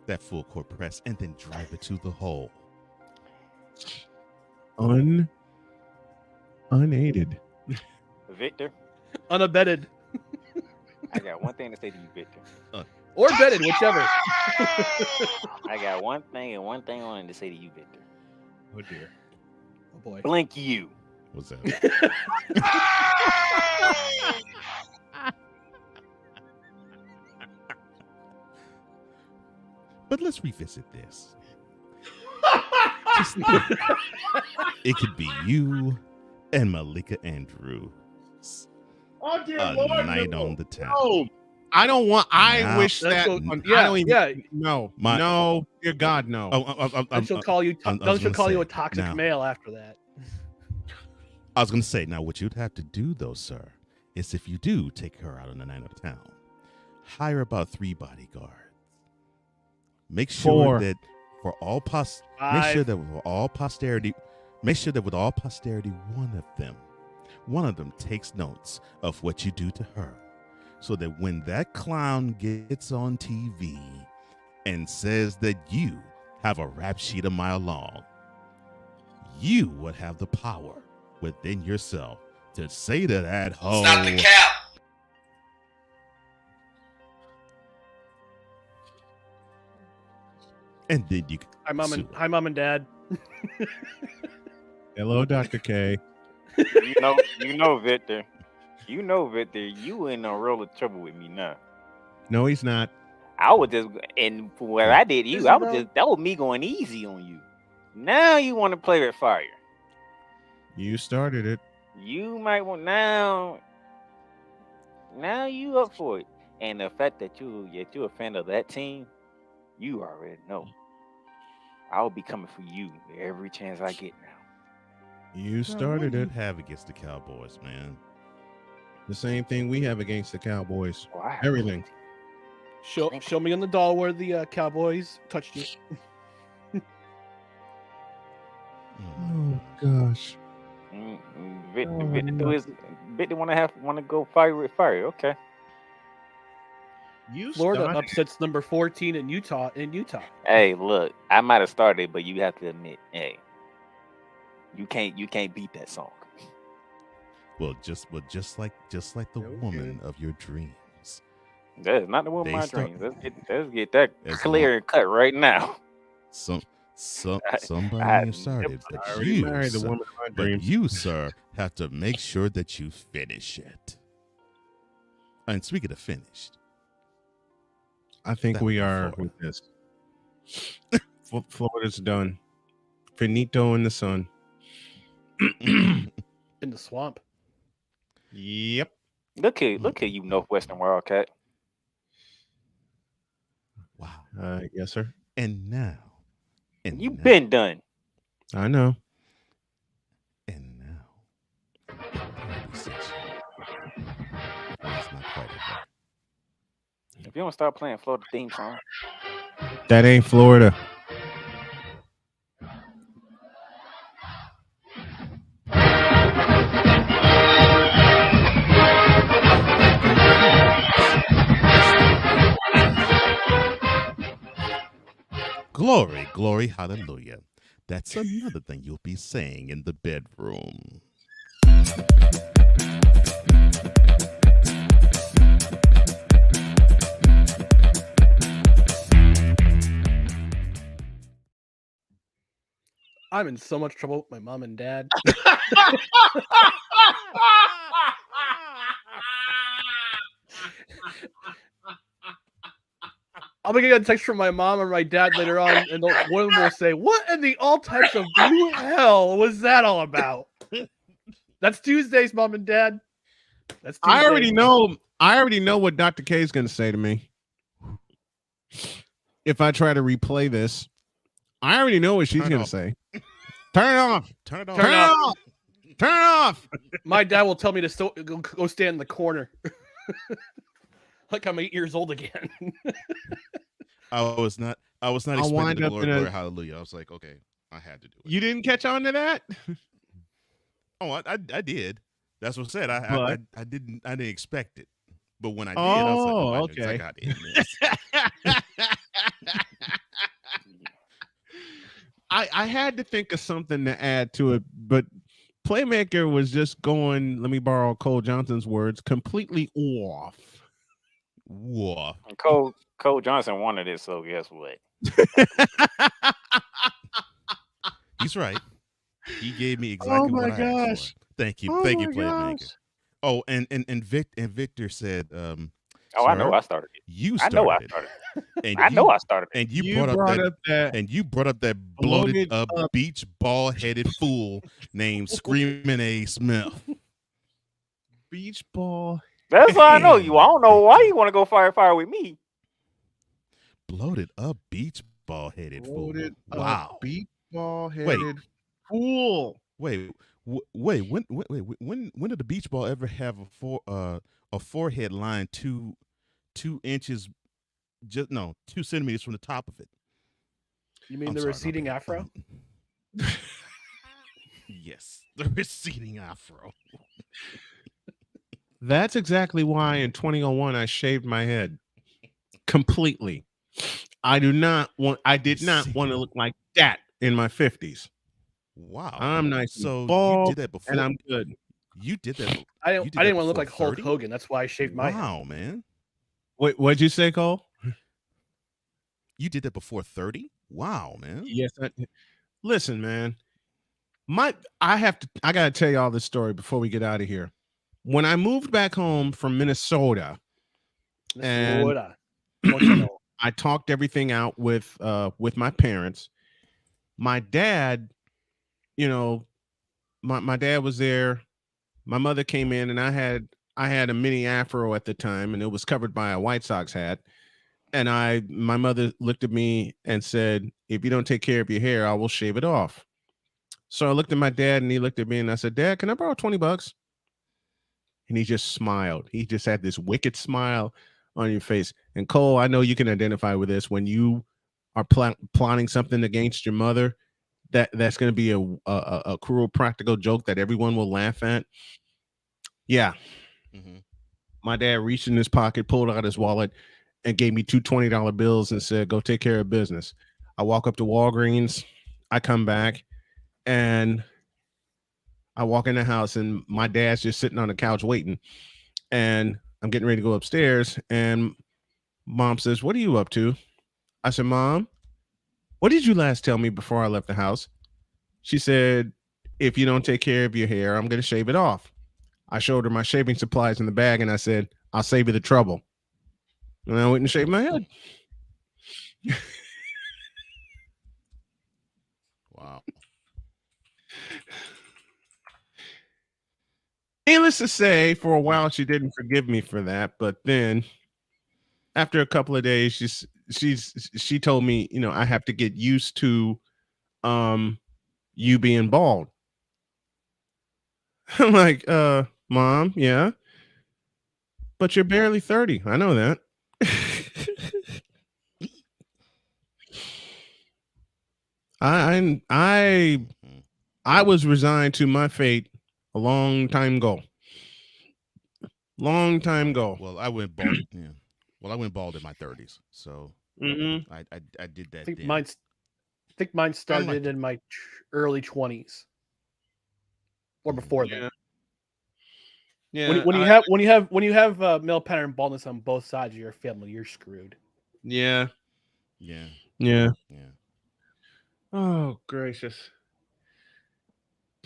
that full court press and then drive it to the hole. Unaided. Victor, Unabetted. I got one thing to say to you, Victor. Or betted, whichever. I got one thing and one thing only to say to you, Victor. Oh dear. Oh boy. Blink you. What's that? But let's revisit this. It could be you and Malika Andrews. Oh, dear a Lord, night no. on the town. Oh, I don't want. I Now- wish that. That's I what- don't even. yeah. No. My- no. Dear God, no. Then she'll call you. I was Then she'll gonna call you say, a toxic now- male after that. I was going to say, now what you'd have to do, though, sir, is if you do take her out on the night of town, hire about 3 bodyguards. Make sure 4. that for all make sure 5. that with all posterity, one of them takes notes of what you do to her, so that when that clown gets on TV and says that you have a rap sheet a mile long, you would have the power within yourself to say to that hoe, Stop the cap. and then you Hi, Mom and Dad. Hello, Dr. K. You know, Victor. You know, Victor. You in a real trouble with me now. No, he's not. I was just, and for what I did to you, that was me going easy on you. Now you want to play with fire. You started it. You might want now you up for it. And the fact that you're a fan of that team, you already know. I'll be coming for you every chance I get now. You started what it. do you have against the Cowboys, man? The same thing we have against the Cowboys. Wow. Everything. Show me on the doll where the Cowboys touched you. Oh gosh. Victor want to go fire with fire. Okay. Florida started. upsets number 14 in Utah. Hey, look, I might have started, but you have to admit, hey, you can't beat that song. Well, just like the woman of your dreams. That is not the woman of my start- dreams. Let's get that As clear and cut right now. Somebody started, I but already you, married the sir, woman of my but dreams. you, sir, have to make sure that you finish it. And speaking of finished, I think that we was are Florida. with this. Florida's done. Finito in the sun. In the swamp. Yep. Look at you, Northwestern Wildcat. Wow. Yes, sir. And now, You've been done. I know. And now, it's not quite over. If you don't stop playing Florida theme song, That ain't Florida. Glory, glory, hallelujah. That's another thing you'll be saying in the bedroom. I'm in so much trouble with my mom and dad. I'll be getting a text from my mom or my dad later on, and one of them will say, "What in the all types of blue hell was that all about?" That's Tuesdays, mom and dad. That's Tuesdays. I already know what Dr. K is going to say to me. If I try to replay this, I already know what she's going to say. Turn it off. Turn it off. Turn it off. Turn it off. My dad will tell me to go stand in the corner. Like I'm 8 years old again. I was not expecting wind the up glory, in a- glory, hallelujah. I was like, okay, I had to do it. You didn't catch on to that? Oh, I did. That's what I said. I didn't expect it. But when I did, I was like, oh my goodness, I got in this. I had to think of something to add to it, but Playmaker was just going, let me borrow Cole Johnson's words, completely off. Whoa. And Cole Johnson wanted it, so guess what? He's right. He gave me exactly what I asked for. Thank you. Thank you, Playmaker. Oh, and Victor said, I know I started it. You I started know I it. started it. And I know I started it. And you brought up that bloated up beach ball headed fool named Screaming A. Smith. Beach ball. That's why I know you. I don't know why you want to go fire with me. Bloated up beach ball headed fool. Wow. Beach ball headed fool. Wait. When did the beach ball ever have a forehead line 2 inches? 2 centimeters from the top of it. You mean the receding afro? Yes, the receding afro. That's exactly why in 2001 I shaved my head completely. I did not want to look like that in my 50s. Wow. I'm nice. So bald, you did that before, and I'm good. You did that. I didn't want to look like Hulk Hogan. That's why I shaved my head. Wow, man. What'd you say, Cole? You did that before 30? Wow, man. Yes. Listen, man. I gotta tell y'all this story before we get out of here. When I moved back home from Minnesota, and I talked everything out with my parents. My dad, my dad was there. My mother came in, and I had a mini afro at the time, and it was covered by a White Sox hat. And my mother looked at me and said, "If you don't take care of your hair, I will shave it off." So I looked at my dad, and he looked at me, and I said, "Dad, can I borrow $20?" And he just smiled. He just had this wicked smile on your face. And Cole, I know you can identify with this. When you are plotting something against your mother, that's going to be a cruel practical joke that everyone will laugh at. Yeah. Mm-hmm. My dad reached in his pocket, pulled out his wallet, and gave me two $20 bills and said, "Go take care of business." I walk up to Walgreens. I come back, and I walk in the house, and my dad's just sitting on the couch waiting. And I'm getting ready to go upstairs, and Mom says, "What are you up to?" I said, "Mom, what did you last tell me before I left the house?" She said, "If you don't take care of your hair, I'm going to shave it off." I showed her my shaving supplies in the bag, and I said, "I'll save you the trouble." And I went and shaved my head. Wow. Needless to say, for a while she didn't forgive me for that, but then after a couple of days, she told me, I have to get used to you being bald. I'm like, Mom, yeah, but you're barely 30. I know that. I was resigned to my fate a long time ago. Long time ago. Well, I went bald. Yeah. Well, I went bald in my 30s, so I did that. I think mine started in my early 20s, or before that. Yeah. When you have male pattern baldness on both sides of your family, you're screwed. Yeah. Yeah. Yeah. Yeah. Oh, gracious.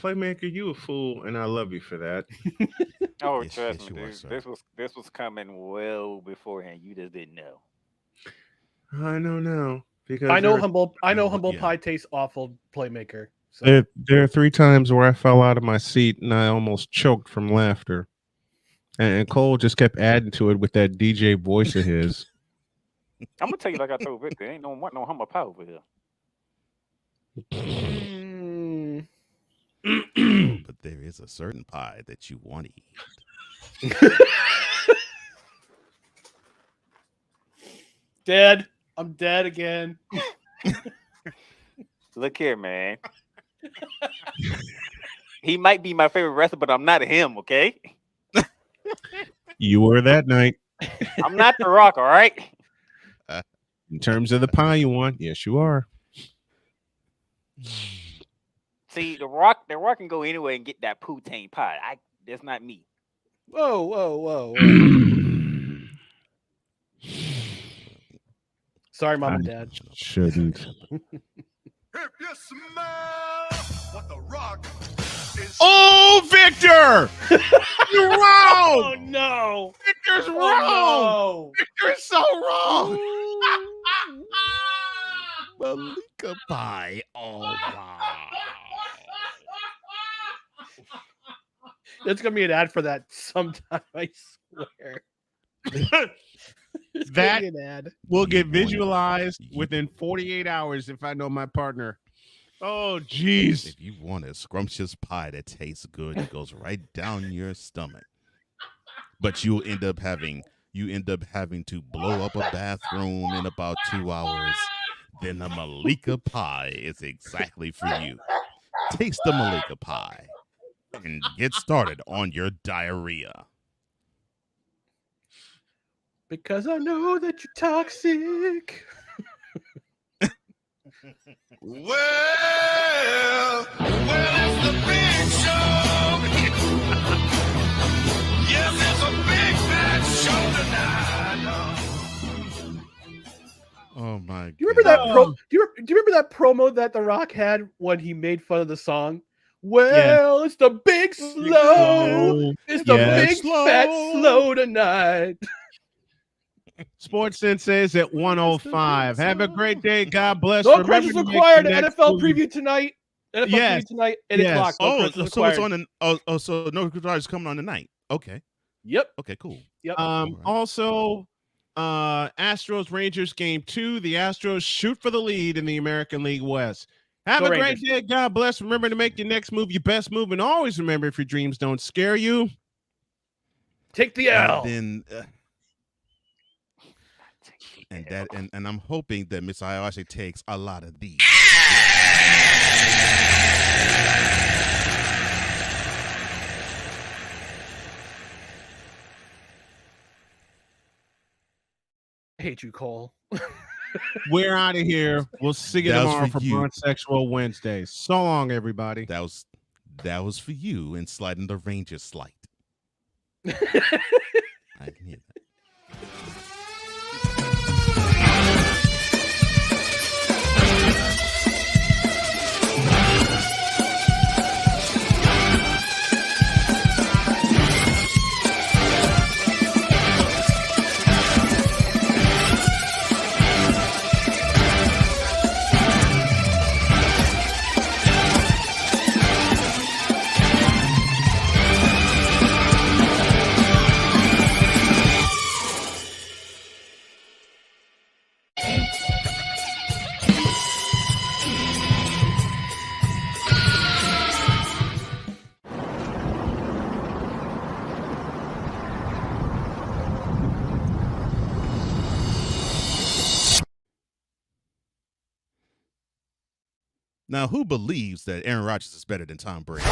Playmaker, you a fool, and I love you for that. Oh, Yes, trust yes, me, you are, dude. sir. This was coming well beforehand. You just didn't know. I know now because I know there, humble Yeah. pie tastes awful, Playmaker. So there are 3 times where I fell out of my seat and I almost choked from laughter. And Cole just kept adding to it with that DJ voice of his. I'm gonna tell you like I told Victor, ain't no humble pie over here. But there is a certain pie that you want to eat. dead. I'm dead again. Look here, man. He might be my favorite wrestler, but I'm not him, okay? You were that night. I'm not The Rock, all right? In terms of the pie you want, yes, you are. See, The Rock can go anywhere and get that poutine pie. That's not me. Whoa. Sorry, Mom and Dad. Shouldn't. If you smell what the Rock is. Oh, Victor! You're wrong! Oh no! Victor's wrong! Oh, no. Victor's so wrong! Malika pie. Oh wow. There's gonna be an ad for that sometime. I swear. It's gonna That be an ad. will get visualized within 48 hours if I know my partner. Oh, jeez. If you want a scrumptious pie that tastes good, it goes right down your stomach. But you end up having to blow up a bathroom in about 2 hours. Then the Malika pie is exactly for you. Taste the Malika pie and get started on your diarrhea. Because I know that you're toxic. Well, it's the big show. Yes, it's a big fat show tonight. Oh my Do you remember that do you remember that promo that The Rock had when he made fun of the song? Well, it's the big slow. It's the big fat slow tonight. Sports Sensays at 105. Have a great day. God bless. No Remember questions to make required. the next NFL movie- preview tonight. NFL Yes. preview tonight. 8 o'clock. No Oh, questions so it's required. on an so no Rodríguez coming on tonight. Okay. Yep. Okay, cool. Yep. Also, Astros Rangers game 2. The Astros shoot for the lead in the American League West. Have Go a great Rangers. day. God bless. Remember to make your next move your best move, and always remember, if your dreams don't scare you, take the L. And then and I'm hoping that Miss Ayashi takes a lot of these. I hate you, Cole. we're out of here. We'll see you That was tomorrow for for you. Brunch Sexual Wednesday. So long, everybody. That was for you in sliding the Rangers slight. I can hear that. Now, who believes that Aaron Rodgers is better than Tom Brady?